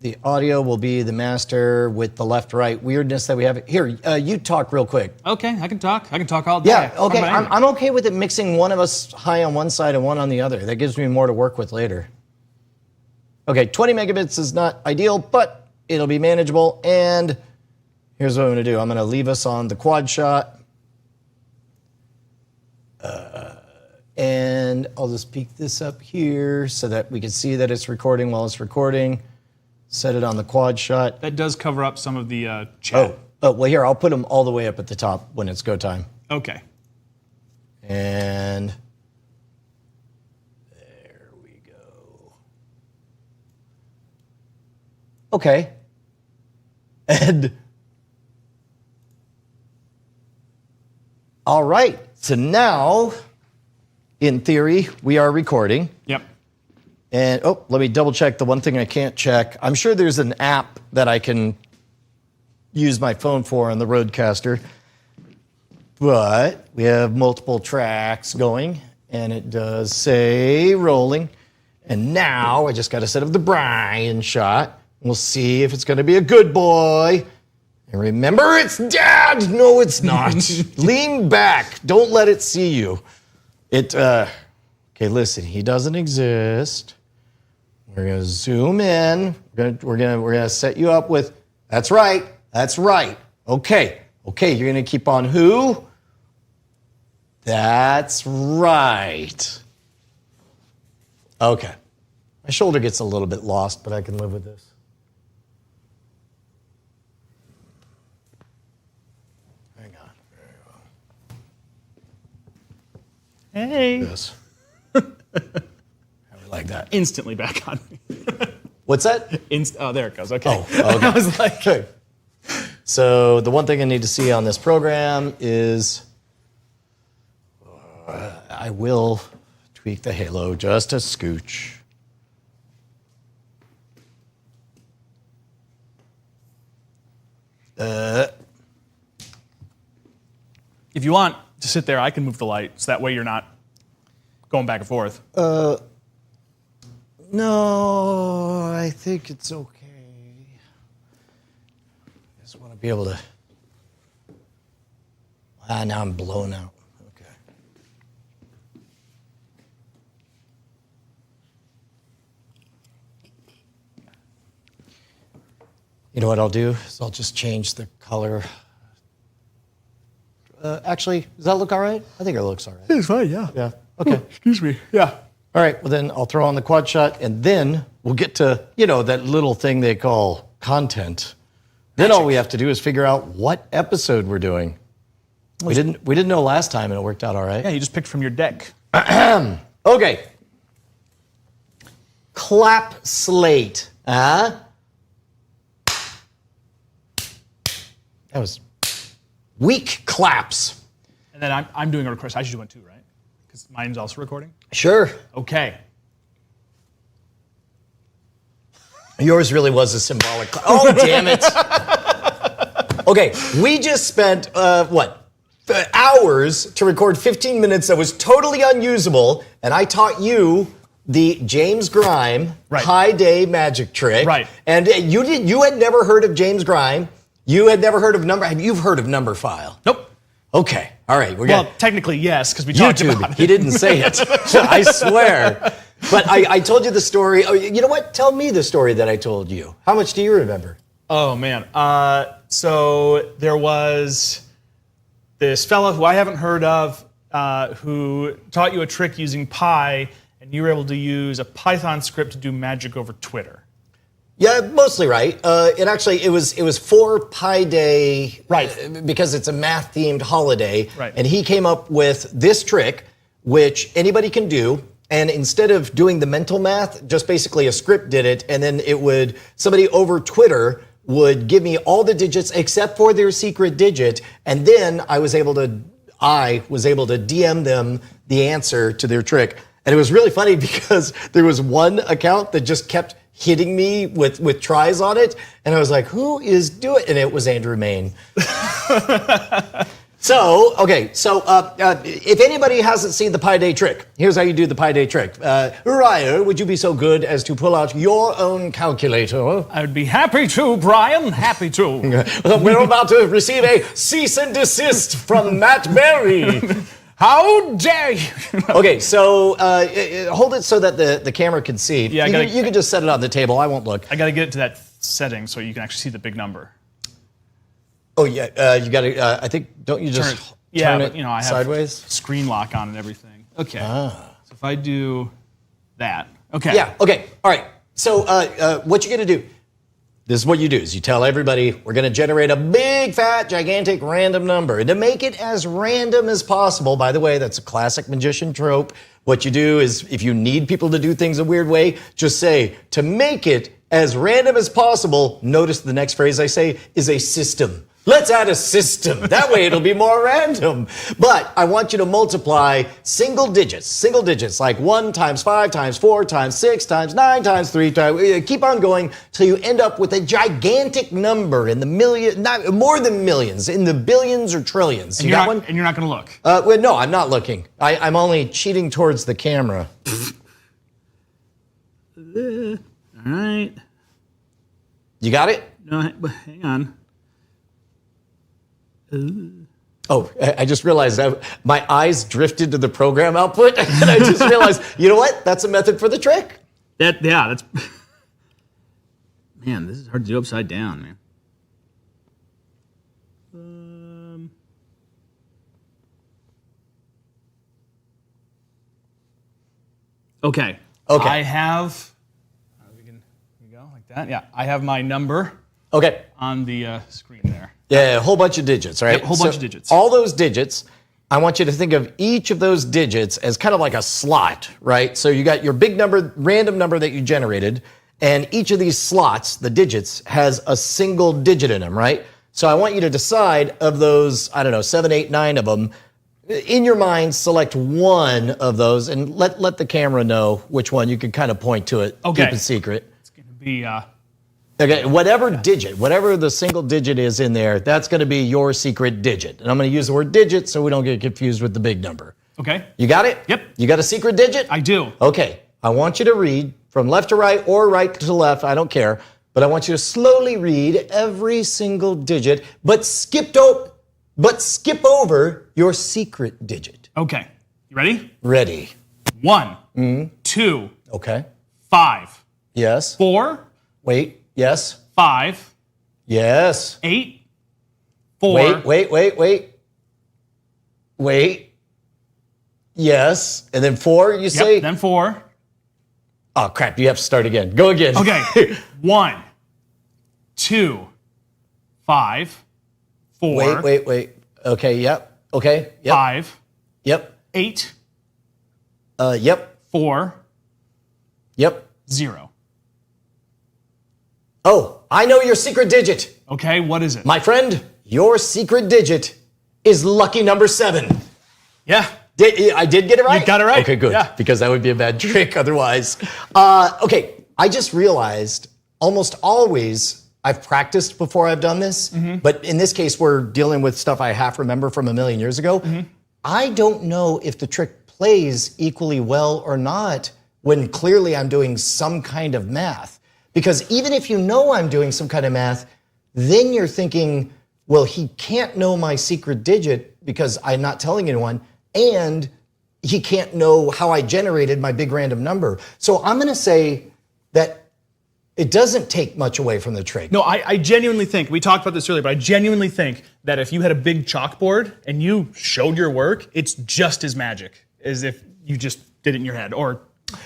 the audio will be the master with the left-right weirdness that we have. Here, you talk real quick. Okay, I can talk all day. Yeah, okay, I'm okay with it mixing one of us high on one side and one on the other. That gives me more to work with later. Okay, 20 megabits is not ideal, but it'll be manageable. And here's what I'm going to do. I'm going to leave us on the quad shot. And I'll just peek this up here so that we can see that it's recording while it's recording. Set it on the quad shot. That does cover up some of the chat. Oh, well, here, I'll put them all the way up at the top when it's go time. Okay. And there we go. Okay. And all right. So now, in theory, we are recording. Yep. And, let me double check the one thing I can't check. I'm sure there's an app that I can use my phone for on the Rodecaster. But we have multiple tracks going, and it does say rolling. And now I just got to set up the Brian shot. We'll see if it's going to be a good boy. And remember, it's Dad! No, it's not. Lean back. Don't let it see you. Okay, listen, he doesn't exist. We're gonna zoom in. We're gonna set you up with, that's right. Okay, you're gonna keep on who? That's right. Okay. My shoulder gets a little bit lost, but I can live with this. Hang on. Very well. Hey. Yes. How we like that? Instantly back on me. What's that? Oh, there it goes. Okay. Oh, okay. I was like, Okay. So the one thing I need to see on this program is I will tweak the halo just a scooch. if you want to sit there, I can move the light, so that way you're not going back and forth. No, I think it's okay. I just want to be able to. Now I'm blown out. Okay. You know what I'll do is I'll just change the color. Actually, does that look all right? I think it looks all right. It's fine, yeah. Yeah. Okay. Excuse me. Yeah. All right, well then I'll throw on the quad shot, and then we'll get to, that little thing they call content. Then all we have to do is figure out what episode we're doing. We didn't know last time, and it worked out all right. Yeah, you just picked from your deck. Okay. Clap slate. That was weak claps. And then I'm doing a request. I should do one too, right? Because mine's also recording. Sure. Okay. Yours really was a symbolic. Oh, damn it. Okay, we just spent, hours to record 15 minutes that was totally unusable, and I taught you the James Grime High Day magic trick. Right. And you had never heard of James Grime. You had never heard of You've heard of Number File. Nope. Okay, all right. Well, technically, yes, because we talked about it. He didn't say it. I swear. But I told you the story. Oh, you know what? Tell me the story that I told you. How much do you remember? Oh, man. So there was this fella who I haven't heard of who taught you a trick using Pi, and you were able to use a Python script to do magic over Twitter. Yeah, mostly right. It was for Pi Day, Right. Because it's a math-themed holiday. Right. And he came up with this trick, which anybody can do. And instead of doing the mental math, just basically a script did it, and then somebody over Twitter would give me all the digits except for their secret digit, and then I was able to DM them the answer to their trick. And it was really funny because there was one account that just kept hitting me with tries on it, and I was like, who is doing it? And it was Andrew Main. So if anybody hasn't seen the Pi Day trick, here's how you do the Pi Day trick. Ryer, would you be so good as to pull out your own calculator? I would be happy to, Brian. Happy to. We're about to receive a cease and desist from Matt Berry. How dare you? Okay, so hold it so that the camera can see. Yeah, you can just set it on the table. I won't look. I got to get it to that setting so you can actually see the big number. Oh yeah, you got to. I think don't you just turn it I have sideways? screen lock on and everything. Okay. So if I do that. Okay. Yeah. Okay. All right. So what you're gonna do? This is what you do: is you tell everybody we're gonna generate a big, fat, gigantic, random number, and to make it as random as possible. By the way, that's a classic magician trope. What you do is, if you need people to do things a weird way, just say to make it as random as possible. Notice the next phrase I say is a system. Let's add a system. That way it'll be more random. But I want you to multiply single digits, like 1 times 5 times 4 times 6 times 9 times 3 times. Keep on going till you end up with a gigantic number in the million, not more than millions, in the billions or trillions. You got one? And you're not going to look. Well, no, I'm not looking. I'm only cheating towards the camera. All right. You got it? No, hang on. Oh, I just realized my eyes drifted to the program output, and I just realized, you know what? That's a method for the trick. That's... Man, this is hard to do upside down, man. Okay. I have... Here we go, like that. Yeah, I have my number on the screen there. Yeah, a whole bunch of digits, right? Yep, whole bunch of digits. All those digits, I want you to think of each of those digits as kind of like a slot, right? So you got your big number, random number that you generated, and each of these slots, the digits, has a single digit in them, right? So I want you to decide of those, 7, 8, 9 of them. In your mind, select one of those and let the camera know which one. You can kind of point to it, keep it secret. It's going to be... Okay, whatever the single digit is in there, that's going to be your secret digit. And I'm going to use the word digit so we don't get confused with the big number. Okay. You got it? Yep. You got a secret digit? I do. Okay, I want you to read from left to right or right to left, I don't care, but I want you to slowly read every single digit, but skip over your secret digit. Okay. You ready? Ready. 1, 2, Okay. 5. Yes. 4. Wait. Yes. 5. Yes. 8. 4. Wait. Yes. And then 4, you say? Yep, then 4. Oh, crap. You have to start again. Go again. Okay. 1, 2, 5, 4. Wait. Okay, yep. Okay, yep. 5. Yep. 8. Yep. 4. Yep. 0. Oh, I know your secret digit. Okay, what is it? My friend, your secret digit is lucky number 7. Yeah. I did get it right? You got it right. Okay, good. Yeah. Because that would be a bad trick otherwise. Okay, I just realized almost always I've practiced before I've done this, but in this case, we're dealing with stuff I half remember from a million years ago. I don't know if the trick plays equally well or not when clearly I'm doing some kind of math. Because even if you know I'm doing some kind of math, then you're thinking, well, he can't know my secret digit because I'm not telling anyone, and he can't know how I generated my big random number. So I'm going to say that it doesn't take much away from the trick. No, I genuinely think, we talked about this earlier, but I genuinely think that if you had a big chalkboard and you showed your work, it's just as magic as if you just did it in your head or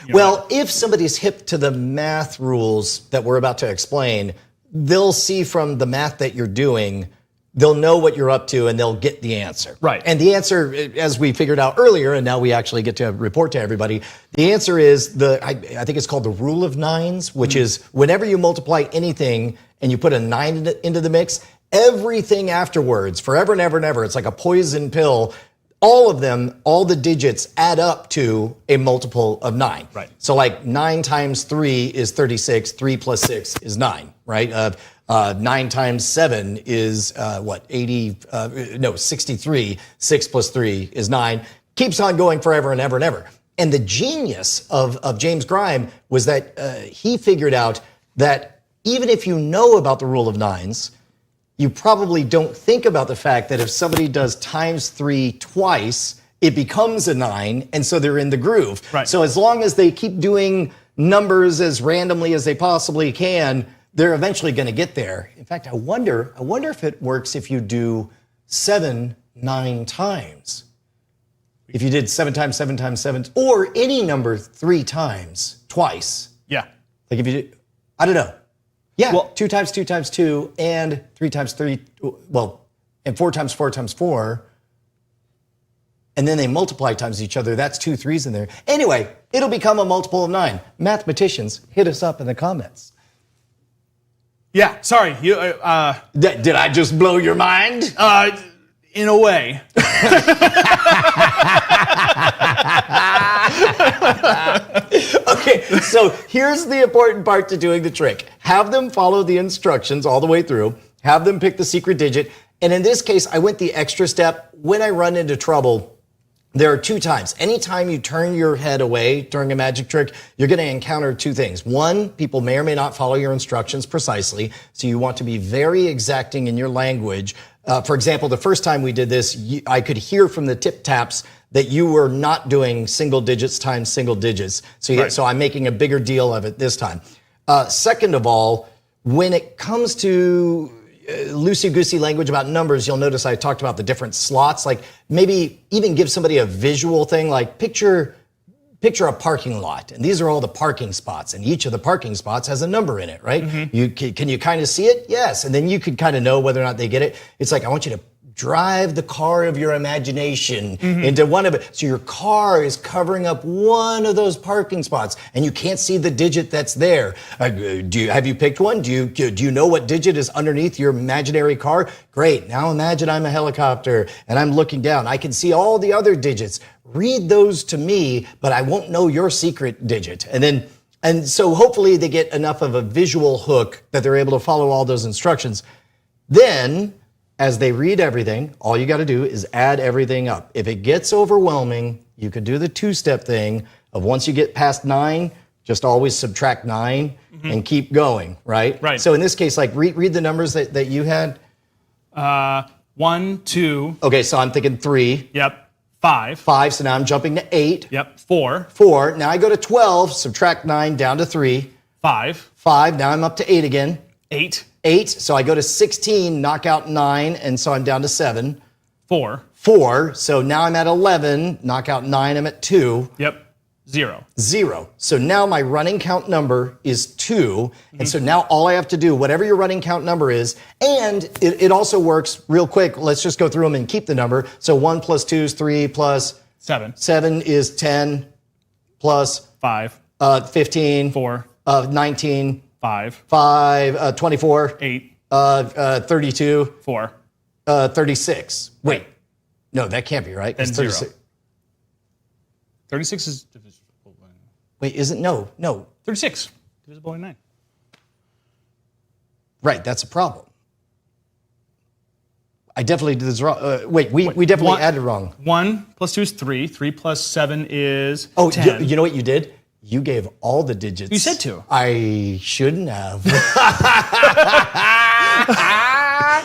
Well, if somebody's hip to the math rules that we're about to explain, they'll see from the math that you're doing, they'll know what you're up to and they'll get the answer. Right. And the answer, as we figured out earlier, and now we actually get to report to everybody, the answer is I think it's called the rule of nines, which is whenever you multiply anything and you put a 9 into the mix, everything afterwards, forever and ever and ever, it's like a poison pill. All of them, all the digits add up to a multiple of 9. Right. So like 9 times 3 is 36, 3 plus 6 is 9, right? 9 times 7 is 63, 6 plus 3 is 9. Keeps on going forever and ever and ever. And the genius of James Grime was that he figured out that even if you know about the rule of nines, you probably don't think about the fact that if somebody does times 3 twice, it becomes a 9, and so they're in the groove. Right. So as long as they keep doing numbers as randomly as they possibly can, they're eventually going to get there. In fact, I wonder if it works if you do 7 9 times. If you did 7 times 7 times 7, or any number 3 times twice. Yeah. Like if you did, I don't know. Yeah, Well, 2 times 2 times 2, and 3 times 3, and 4 times 4 times 4, and then they multiply times each other. That's 2 3s in there. Anyway, it'll become a multiple of 9. Mathematicians, hit us up in the comments. Yeah. Sorry. You. Did I just blow your mind? In a way. Okay, so here's the important part to doing the trick. Have them follow the instructions all the way through. Have them pick the secret digit. And in this case, I went the extra step. When I run into trouble, there are 2 times. Anytime you turn your head away during a magic trick, you're going to encounter 2 things. One, people may or may not follow your instructions precisely, so you want to be very exacting in your language. For example, the first time we did this, I could hear from the tip taps that you were not doing single digits times single digits. So I'm making a bigger deal of it this time. Second of all, when it comes to loosey-goosey language about numbers, you'll notice I talked about the different slots. Like maybe even give somebody a visual thing, like picture a parking lot, and these are all the parking spots, and each of the parking spots has a number in it, right? Mm-hmm. Can you kind of see it? Yes, and then you could kind of know whether or not they get it. It's like, I want you to drive the car of your imagination into one of it. So your car is covering up one of those parking spots, and you can't see the digit that's there. Have you picked one? Do you know what digit is underneath your imaginary car? Great. Now imagine I'm a helicopter and I'm looking down. I can see all the other digits. Read those to me, but I won't know your secret digit. And so hopefully they get enough of a visual hook that they're able to follow all those instructions. Then, as they read everything, all you got to do is add everything up. If it gets overwhelming, you could do the 2-step thing of once you get past 9, just always subtract 9 and keep going, right? Right. So in this case, like read the numbers that you had. 1, 2. Okay, so I'm thinking 3. Yep. 5. 5, so now I'm jumping to 8. Yep. 4. 4. Now I go to 12, subtract 9 down to 3. 5. 5, now I'm up to 8 again. 8. 8, so I go to 16, knock out 9, and so I'm down to 7. 4. 4, so now I'm at 11, knock out 9, I'm at 2. Yep. 0. 0. So now my running count number is 2, and so now all I have to do, whatever your running count number is, and it also works real quick. Let's just go through them and keep the number. So 1 plus 2 is 3 plus 7. 7 is 10 plus 5. 15. 4. 19. 5. 5. 24. 8. 32. 4. 36. Wait. No, that can't be right. And It's 0. 36 is divisible by 9. Wait, isn't? No. 36 divisible by 9. Right, that's a problem. I definitely did this wrong. Wait, we definitely added wrong. 1 plus 2 is 3. 3 plus 7 is 10. Oh, you know what you did? You gave all the digits. You said to. I shouldn't have.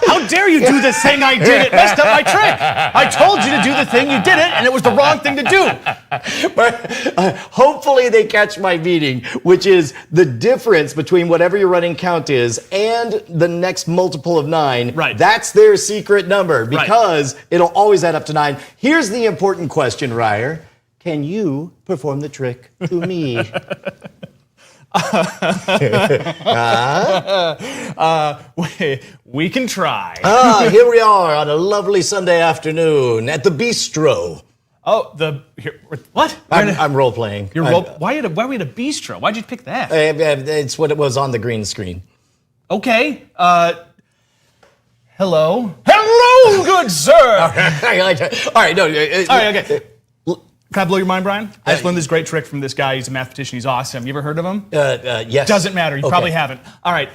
How dare you do the thing I did? It messed up my trick. I told you to do the thing, you did it, and it was the wrong thing to do. But hopefully they catch my meaning, which is the difference between whatever your running count is and the next multiple of 9. Right. That's their secret number because it'll always add up to 9. Here's the important question, Ryer. can you perform the trick to me? We can try. Here we are on a lovely Sunday afternoon at the bistro. Oh, what? I'm role playing. Why are we at a bistro? Why'd you pick that? It's what it was on the green screen. Okay. Hello. Hello, good sir. All right. No. All right. Okay. Can I blow your mind, Brian? I just learned this great trick from this guy. He's a mathematician. He's awesome. You ever heard of him? Yes. Doesn't matter. You probably haven't. All right.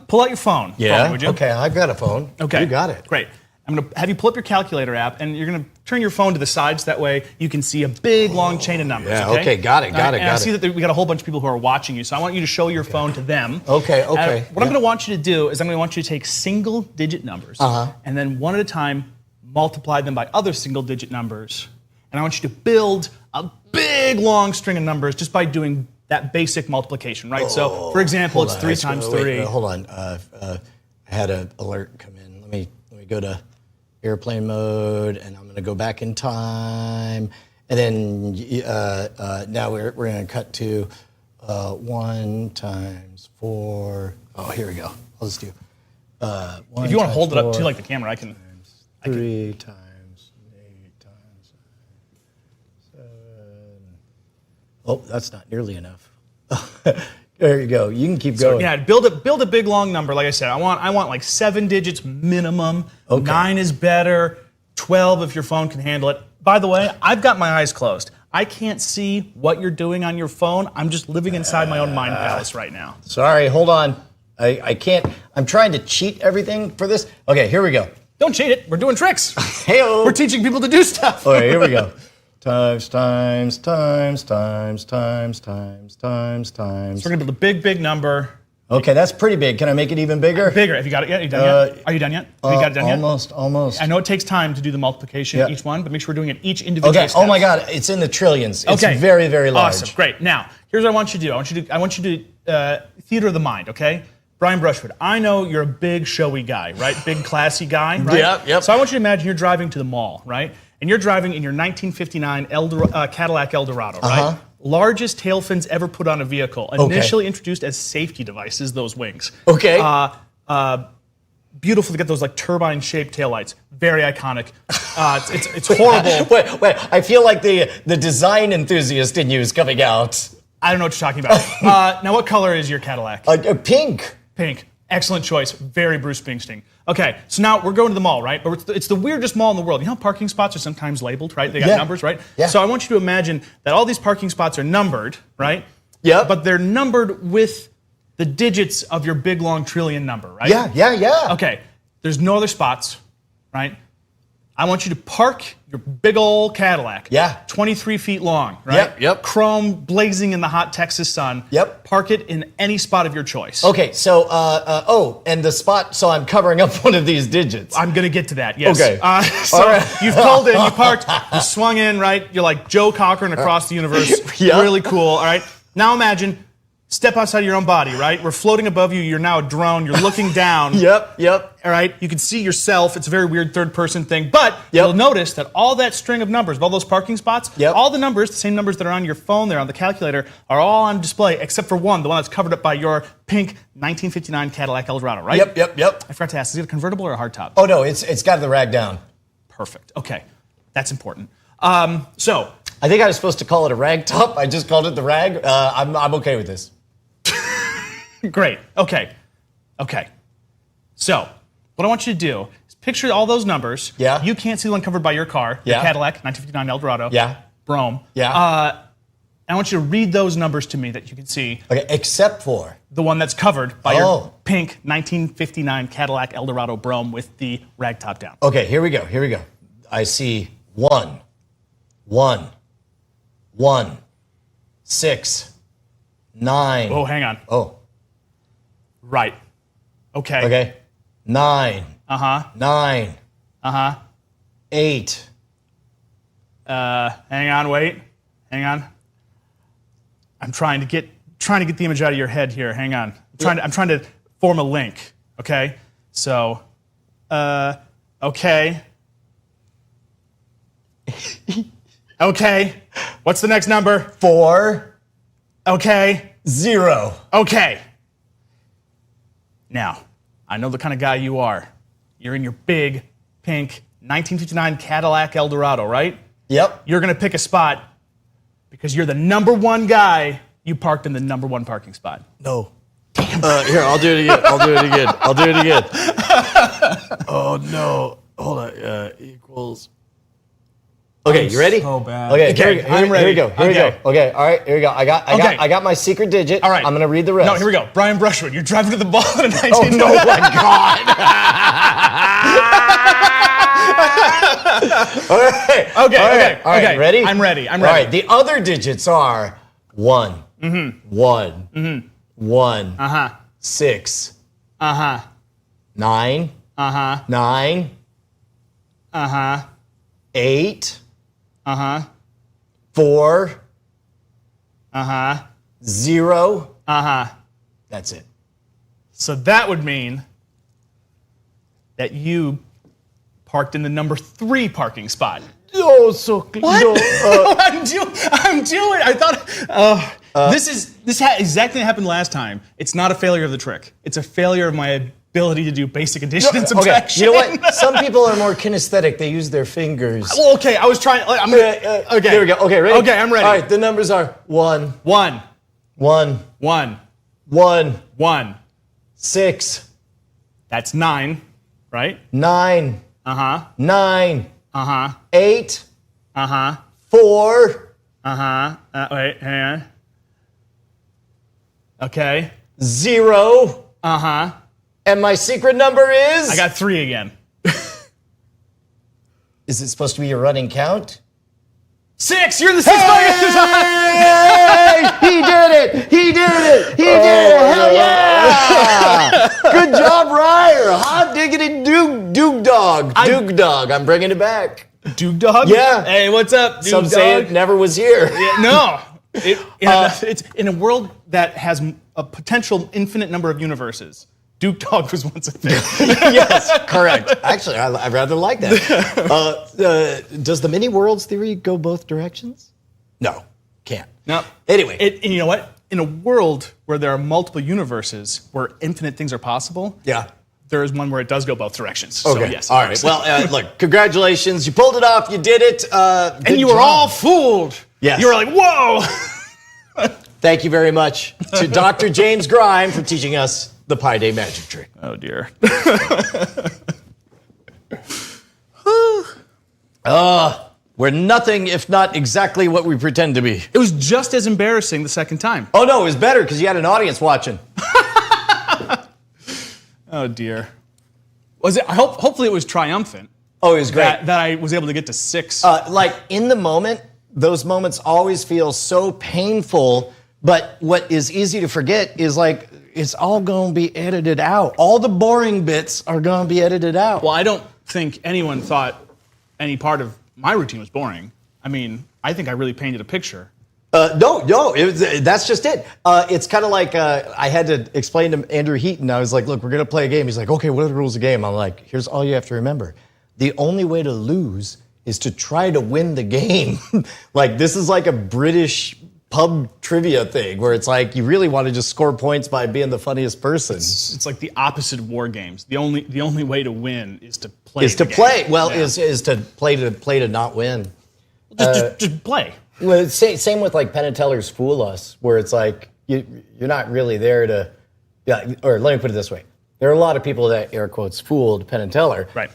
Pull out your phone. Yeah. For me, would you? Okay. I've got a phone. Okay. You got it. Great. I'm going to have you pull up your calculator app, and you're going to turn your phone to the sides. That way you can see a big, long chain of numbers. Yeah. Okay. Got it. I see that we got a whole bunch of people who are watching you, so I want you to show your phone to them. Okay. What I'm going to want you to do is I'm going to want you to take single-digit numbers, and then one at a time multiply them by other single-digit numbers. And I want you to build a big, long string of numbers just by doing that basic multiplication, right? So, for example, it's 3 times 3. Hold on. I had an alert come in. Let me go to airplane mode, and I'm going to go back in time. And then now we're going to cut to 1 times 4. Oh, here we go. I'll just do 1 If you want to hold it up 4 to like the camera, I can. 3 times 8 times 7. Oh, that's not nearly enough. There you go. You can keep going. Yeah, build a big long number. Like I said, I want like 7 digits minimum. Okay. 9 is better. 12 if your phone can handle it. By the way, I've got my eyes closed. I can't see what you're doing on your phone. I'm just living inside my own mind palace right now. Sorry, hold on. I can't. I'm trying to cheat everything for this. Okay, here we go. Don't cheat it. We're doing tricks. Hey-o. We're teaching people to do stuff. Okay, here we go. Times. So we're gonna build a big, big number. Okay, that's pretty big. Can I make it even bigger? Bigger. Have you got it yet? Are you done yet? Are you done yet? Have you got it done yet? Almost. I know it takes time to do the multiplication each one, but make sure we're doing it each individual Okay. step. Oh my God, it's in the trillions. It's Okay. very, very large. Awesome. Great. Now, here's what I want you to do. I want you to theater of the mind. Okay. Brian Brushwood, I know you're a big showy guy, right? Big classy guy, right? Yep. So I want you to imagine you're driving to the mall, right? And you're driving in your 1959 Cadillac Eldorado, right? Largest tail fins ever put on a vehicle. Initially introduced as safety devices, those wings. Okay. Beautiful to get those like turbine-shaped taillights. Very iconic. It's horrible. Wait. I feel like the design enthusiast in you is coming out. I don't know what you're talking about. Now, what color is your Cadillac? Pink. Pink. Excellent choice. Very Bruce Springsteen. Okay, so now we're going to the mall, right? But it's the weirdest mall in the world. You know how parking spots are sometimes labeled, right? They got numbers, right? Yeah. So I want you to imagine that all these parking spots are numbered, right? Yeah. But they're numbered with the digits of your big, long trillion number, right? Yeah. Okay, there's no other spots, right? I want you to park your big old Cadillac. Yeah. 23 feet long, right? Yep. Chrome blazing in the hot Texas sun. Yep. Park it in any spot of your choice. Okay, so, and the spot, so I'm covering up one of these digits. I'm going to get to that, yes. Okay. So All right. you've pulled in, you parked, you swung in, right? You're like Joe Cochran across the universe. Yeah. Really cool, all right? Now imagine, step outside your own body, right? We're floating above you. You're now a drone. You're looking down. Yep. All right? You can see yourself. It's a very weird third-person thing. But you'll notice that all that string of numbers, all those parking spots, all the numbers, the same numbers that are on your phone there on the calculator, are all on display except for one, the one that's covered up by your pink 1959 Cadillac Eldorado, right? Yep. I forgot to ask, is it a convertible or a hardtop? Oh, no, it's got the rag down. Perfect. Okay. That's important. So I think I was supposed to call it a rag top. I just called it the rag. I'm okay with this. Great. Okay. So, what I want you to do is picture all those numbers. Yeah. You can't see the one covered by your car, the Cadillac 1959 Eldorado. Yeah. Brougham. Yeah. I want you to read those numbers to me that you can see. Okay, except for the one that's covered by your pink 1959 Cadillac Eldorado Brougham with the rag top down. Okay, here we go. I see 1, 6, 9. Oh, hang on. Oh. Right. Okay. Okay. 9. 9. 8. Hang on, wait. Hang on. I'm trying to get the image out of your head here. Hang on. I'm trying to form a link. Okay? So, okay. Okay. What's the next number? 4, Okay. 0. Okay. Now, I know the kind of guy you are. You're in your big, pink, 1959 Cadillac Eldorado, right? Yep. You're going to pick a spot because you're the number one guy. You parked in the number one parking spot. No. Here, I'll do it again. Oh, no. Hold on. Equals. Okay, you ready? So bad. Okay, I'm ready. Here we go. Okay, all right, here we go. I got my secret digit. All right. I'm gonna read the rest. No, here we go. Brian Brushwood, you're driving to the ball in a 19. Oh no, my God! All right. Ready? I'm ready. All right. The other digits are 1, 1, 1, 6, 9, 9, 8. 4. 0. That's it. So that would mean that you parked in the number 3 parking spot. Oh, so close. What? I'm doing. I thought this exactly happened last time. It's not a failure of the trick. It's a failure of my ability to do basic addition and subtraction. You know what? Some people are more kinesthetic. They use their fingers. Well, okay. I was trying. Okay. Here we go. Okay, ready? Okay, I'm ready. All right, the numbers are 1, 1, 1, 1, 1, 1. 6. That's 9, right? 9. 9. 8. 4. Wait, hang on. Okay. 0. And my secret number is? I got 3 again. Is it supposed to be a running count? 6. You're in the 6th bucket. Hey! He did it! Hell yeah! Good job, Ryer. Hot diggity Duke Dog. Duke Dog. I'm bringing it back. Duke Dog? Yeah. Hey, what's up, Duke Some Dog? say it never was here. Yeah, no. It's in a world that has a potential infinite number of universes. Duke Dog was once a thing. Yes, correct. Actually, I rather like that. Does the many worlds theory go both directions? No, can't. No. Anyway. And you know what? In a world where there are multiple universes, where infinite things are possible, yeah, there is one where it does go both directions. Okay. So yes. All right. Well, look, congratulations. You pulled it off. You did it. And you were all fooled. Yes. You were like, whoa. Thank you very much to Dr. James Grime for teaching us the Pi Day magic trick. Oh, dear. We're nothing if not exactly what we pretend to be. It was just as embarrassing the second time. Oh, no, it was better because you had an audience watching. Oh, dear. Was it? Hopefully it was triumphant. Oh, it was great. That I was able to get to 6. Like, in the moment, those moments always feel so painful, but what is easy to forget is, like, it's all going to be edited out. All the boring bits are going to be edited out. Well, I don't think anyone thought any part of my routine was boring. I mean, I think I really painted a picture. No, that's just it. It's kind of like I had to explain to Andrew Heaton. I was like, look, we're going to play a game. He's like, okay, what are the rules of the game? I'm like, here's all you have to remember. The only way to lose is to try to win the game. Like, this is like a British pub trivia thing where it's like you really want to just score points by being the funniest person. It's like the opposite of war games. The only way to win is to play. Is to play. Well, is to play to not win. Just play. Well, same with like Penn and Teller's Fool Us, where it's like you're not really there to. Yeah, or let me put it this way: there are a lot of people that air quotes fooled Penn and Teller, right?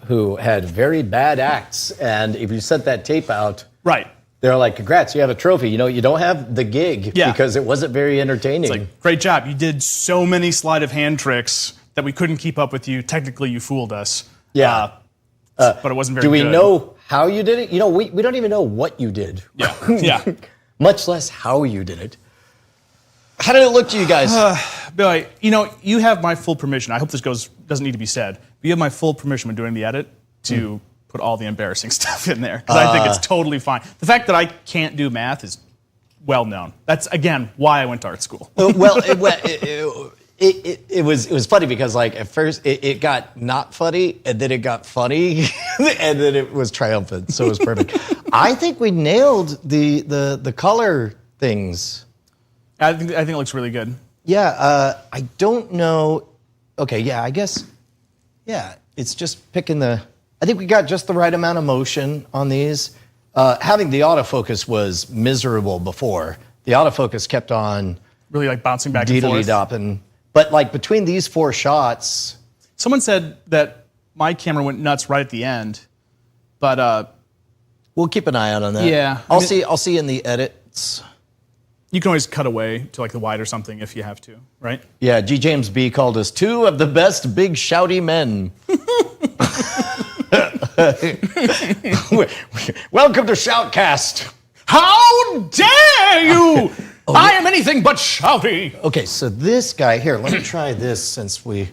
Who had very bad acts, and if you sent that tape out, right. They're like, congrats, you have a trophy. You know, you don't have the gig because it wasn't very entertaining. It's like, great job. You did so many sleight of hand tricks that we couldn't keep up with you. Technically, you fooled us. Yeah. But it wasn't very good. Do we know how you did it? You know, we don't even know what you did. Yeah. Yeah. Much less how you did it. How did it look to you guys? Billy, you know, you have my full permission. I hope this doesn't need to be said. But you have my full permission when doing the edit to put all the embarrassing stuff in there, because I think it's totally fine. The fact that I can't do math is well known. That's, again, why I went to art school. It was funny because, like, at first it got not funny, and then it got funny, and then it was triumphant, so it was perfect. I think we nailed the color things. I think it looks really good. Yeah, I don't know. Okay, yeah, I guess. Yeah, it's just picking the. I think we got just the right amount of motion on these. Having the autofocus was miserable before. The autofocus kept on really like bouncing back and forth. Dopping. But like between these 4 shots. Someone said that my camera went nuts right at the end, but we'll keep an eye out on that. Yeah, I'll see in the edits. You can always cut away to like the wide or something if you have to, right? Yeah, G. James B. called us 2 of the best big shouty men. Welcome to Shoutcast. How dare you! I am anything but shouty. Okay, so this guy here. Let me try this since we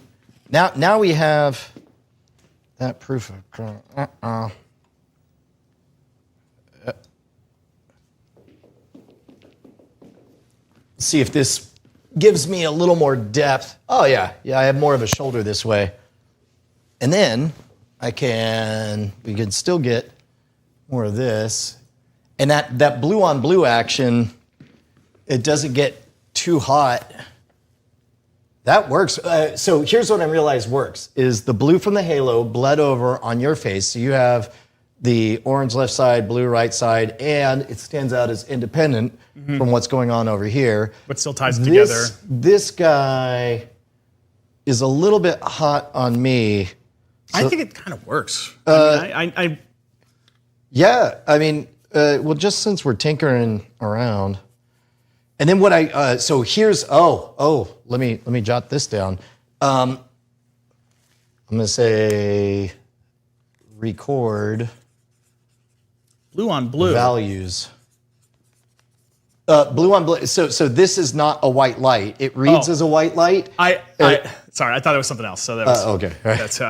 now we have that proof of. See if this gives me a little more depth. Oh yeah, I have more of a shoulder this way. And then we can still get more of this. And that blue on blue action, it doesn't get too hot. That works. So here's what I realized works, is the blue from the halo bled over on your face. So you have the orange left side, blue right side, and it stands out as independent from what's going on over here. But still ties it together. This guy is a little bit hot on me. So, I think it kind of works. Yeah, I mean, well, just since we're tinkering around. And then what so here's, let me jot this down. I'm going to say record. Blue on blue. Values. Blue on blue. So this is not a white light. It reads as a white light. Sorry, I thought it was something else. So that was okay. All right. That's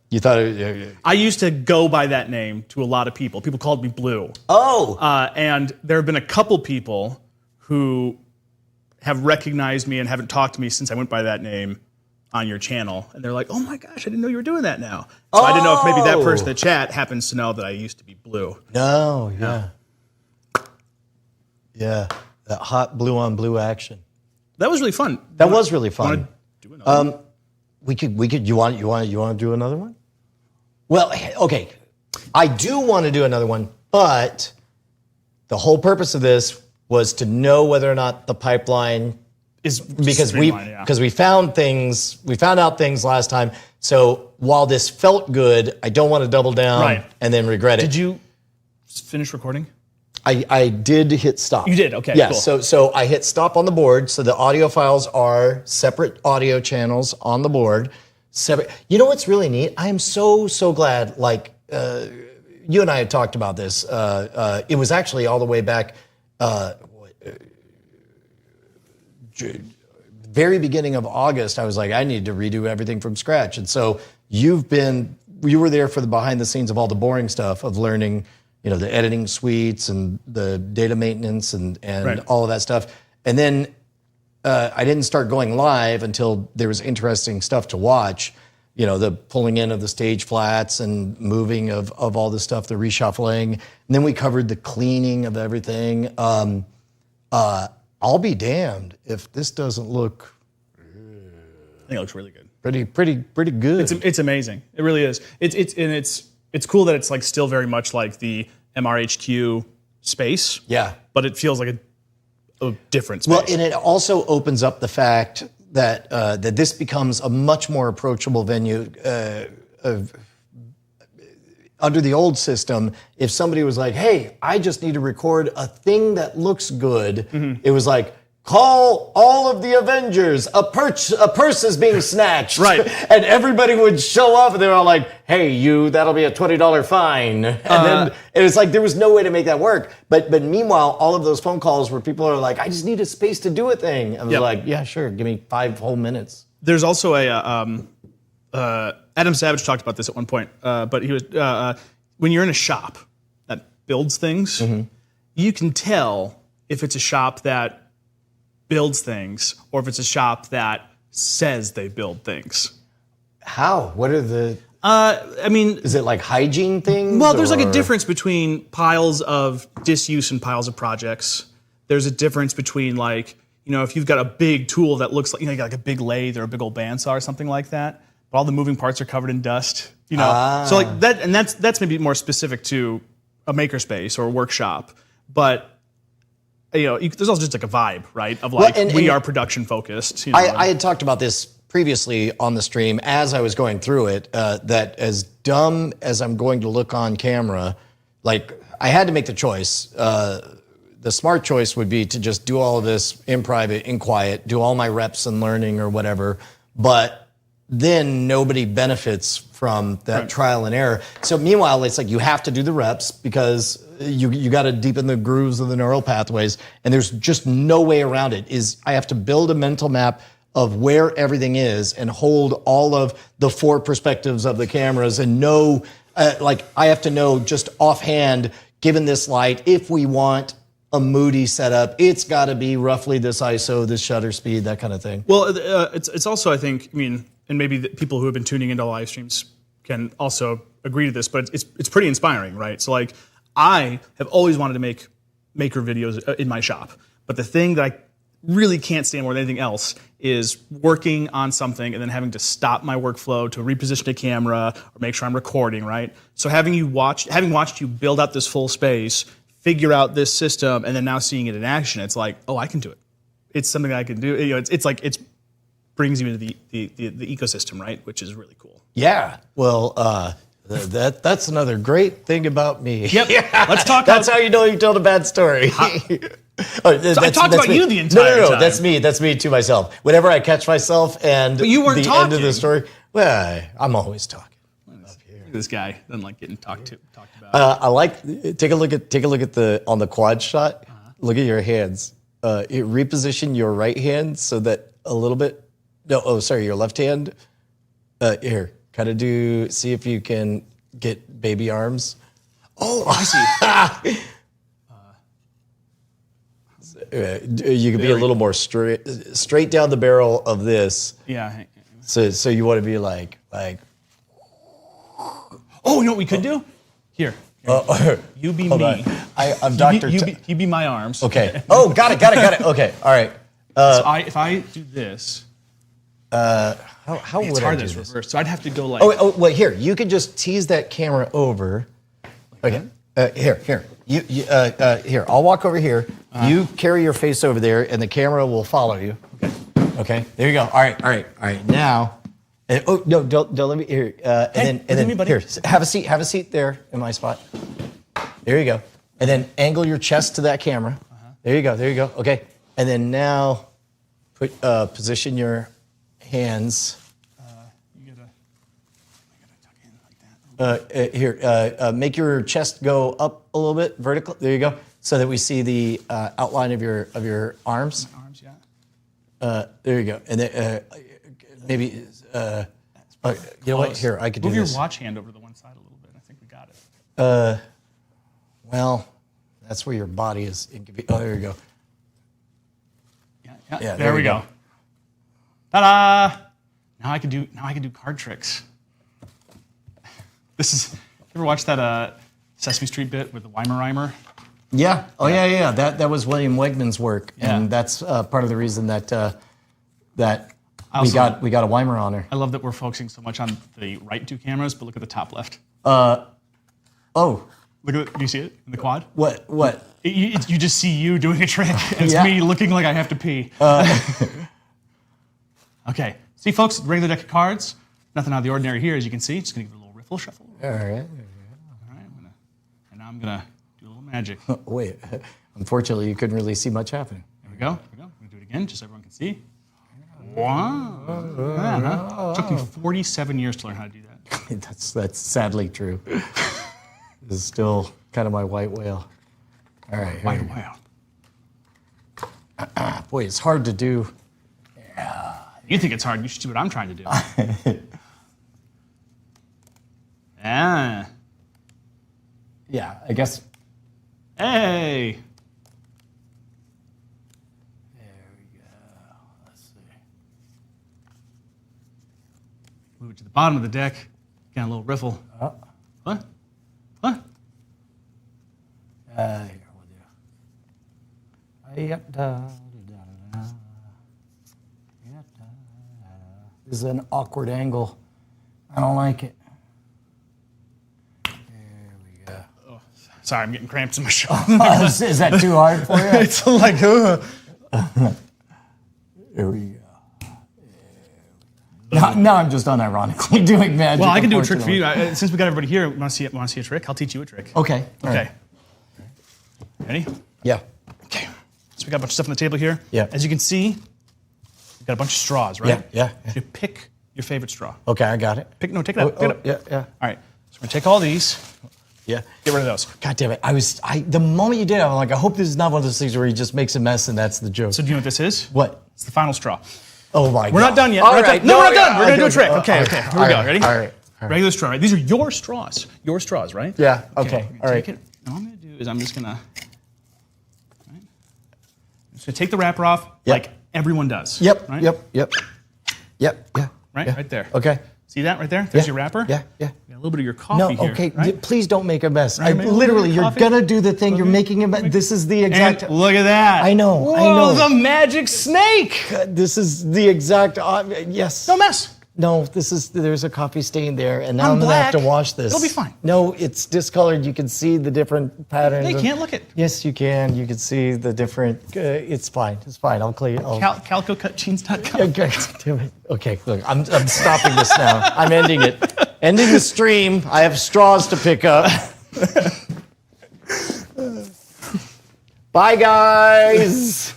you thought it. Yeah. I used to go by that name to a lot of people. People called me Blue. Oh. And there have been a couple people who have recognized me and haven't talked to me since I went by that name on your channel. And they're like, oh my gosh, I didn't know you were doing that now. So I didn't know if maybe that person in the chat happens to know that I used to be Blue. No, yeah. Yeah, that hot blue on blue action. That was really fun. That was really fun. Want to do another one? We could. You want to do another one? Well, okay. I do want to do another one, but the whole purpose of this was to know whether or not the pipeline is because we found out things last time. So while this felt good, I don't want to double down and then regret it. Did you finish recording? I did hit stop. You did? Okay, yeah, cool. So I hit stop on the board. So the audio files are separate audio channels on the board. Separate. You know what's really neat? I am so glad, like, you and I had talked about this. It was actually all the way back, very beginning of August, I was like, I need to redo everything from scratch. And so you were there for the behind the scenes of all the boring stuff of learning, the editing suites and the data maintenance and all of that stuff. And then I didn't start going live until there was interesting stuff to watch, the pulling in of the stage flats and moving of all the stuff, the reshuffling. And then we covered the cleaning of everything. I'll be damned if this doesn't look. I think it looks really good. Pretty good. It's amazing. It really is. It's cool that it's like still very much like the MRHQ space. Yeah. But it feels like a different space. Well, and it also opens up the fact that that this becomes a much more approachable venue. Under the old system, if somebody was like, hey, I just need to record a thing that looks good, it was like, call all of the Avengers, a purse is being snatched. Right. And everybody would show up and they were all like, hey, that'll be a $20 fine. And then it was like, there was no way to make that work. But meanwhile, all of those phone calls where people are like, I just need a space to do a thing. I was like, yeah, sure, give me 5 whole minutes. There's also Adam Savage talked about this at one point, but he was, when you're in a shop that builds things, you can tell if it's a shop that builds things or if it's a shop that says they build things. How? What are the... I mean, Is it like hygiene things? well, there's like a or- difference between piles of disuse and piles of projects. There's a difference between like, if you've got a big tool that looks like, you got like a big lathe or a big old bandsaw or something like that, but all the moving parts are covered in dust, So like that, and that's maybe more specific to a makerspace or a workshop. But, there's also just like a vibe, right? Of like, we are production focused. I had talked about this previously on the stream as I was going through it, that as dumb as I'm going to look on camera, like I had to make the choice. The smart choice would be to just do all of this in private, in quiet, do all my reps and learning or whatever. But then nobody benefits from that trial and error. So meanwhile, it's like you have to do the reps because you got to deepen the grooves of the neural pathways, and there's just no way around it. I have to build a mental map of where everything is and hold all of the 4 perspectives of the cameras and know, I have to know just offhand, given this light, if we want a moody setup, it's got to be roughly this ISO, this shutter speed, that kind of thing. Well, it's also, I think, and maybe the people who have been tuning into live streams can also agree to this, but it's pretty inspiring, right? So like, I have always wanted to make maker videos in my shop, but the thing that I really can't stand more than anything else is working on something and then having to stop my workflow to reposition a camera or make sure I'm recording, right? So having watched you build out this full space, figure out this system, and then now seeing it in action, it's like, oh, I can do it. It's something I can do. It's like it brings you into the ecosystem, right? Which is really cool. Yeah. Well, that's another great thing about me. Yep. Let's talk. That's how you know you told a bad story. I talked about you the entire no, time. That's me to myself. Whenever I catch myself and But you weren't the talking. end of the story, well, I'm always talking. This guy doesn't like getting talked about. I like take a look at on the quad shot. Look at your hands. Reposition your right hand so that a little bit. No, your left hand. Here, see if you can get baby arms. Oh, I see. You can be a little more straight down the barrel of this. Yeah. So you want to be like. Oh, you know what we could do? Here. You be me. I'm Dr. You be my arms. Okay. Oh, got it. Okay. All right. So if I do this, how it's would hard I do this this? reverse. So I'd have to go like. Oh, wait. Here, you could just tease that camera over. Okay. Here. Here. I'll walk over here. You carry your face over there, and the camera will follow you. Okay. There you go. All right. Now. No! Don't let me here. And then here. Have a seat there in my spot. There you go. And then angle your chest to that camera. There you go. Okay. And then now, position your hands. You gotta tuck in like that. Here. Make your chest go up a little bit, vertical. There you go. So that we see the outline of your arms. Arms, yeah. There you go. And then maybe. You know what? Here, I could do this. this. Move your watch hand over to the one side a little bit. I think we got it. Well, that's where your body is. Oh, there you go. Yeah. There we go. Ta-da! Now I can do card tricks. This is. You ever watch that Sesame Street bit with the Weimaraner? Yeah. Oh yeah. That was William Wegman's work, and that's part of the reason that we got a Weimer on her. I love that we're focusing so much on the right 2 cameras, but look at the top left. Oh. Look at it. Do you see it in the quad? What? You just see you doing a trick, and it's me looking like I have to pee. Okay. See, folks, regular deck of cards. Nothing out of the ordinary here, as you can see. Just going to give it a little riffle shuffle. All right. And now I'm going to do a little magic. Wait. Unfortunately, you couldn't really see much happening. There we go. I'm going to do it again, just so everyone can see. Wow. It took me 47 years to learn how to do that. That's sadly true. This is still kind of my white whale. All right. White whale. Boy, it's hard to do. You think it's hard. You should see what I'm trying to do. Yeah. Yeah, I guess. Hey. Move it to the bottom of the deck. Got a little riffle. What? What? Here we'll do. This is an awkward angle. I don't like it. There we go. Oh, sorry, I'm getting cramps in my shoulder. Is that too hard for you? It's like, Here we go. Now I'm just unironically doing magic. Well, I can do a trick for you. Since we got everybody here, want to see a trick? I'll teach you a trick. Okay. Okay. Ready? Yeah. Okay. So we got a bunch of stuff on the table here. Yeah. As you can see, we've got a bunch of straws, right? Yeah. You pick your favorite straw. Okay, I got it. Take it up. Pick it up. Yeah. All right. So we're gonna take all these. Yeah. Get rid of those. God damn it. The moment you did it, I'm like, I hope this is not one of those things where he just makes a mess and that's the joke. So do you know what this is? What? It's the final straw. Oh my God. We're not done yet. All We're not right. done. No, we're not done. We're gonna do a okay. trick. Okay. Here we go. Ready? All right. Regular straw, right? These are your straws. Your straws, right? Yeah. Okay. All right. Take it. Now what I'm gonna do is I'm just gonna take the wrapper off like everyone does. Yep. Right? Yep. Yeah. Right there. Okay. See that right there? There's Yeah. your wrapper. Yeah. Got a little bit of your coffee No, here. okay. Right? Please don't make a mess. Right, make a little Literally, bit of you're coffee. gonna do the thing. You're making a mess. This is the exact. And look at that. I know. Whoa, the magic snake. This is the exact. Yes. No mess. No, there's a coffee stain there, and now I'm I'm gonna have to black. wash this. It'll be fine. No, it's discolored. You can see the different patterns. They can't look it. Yes, you can. You can see the different. It's fine. It's fine. I'll clean. CalcoCutJeans.com. Okay, damn it. Okay, look, I'm stopping this now. I'm ending it. Ending the stream. I have straws to pick up. Bye, guys.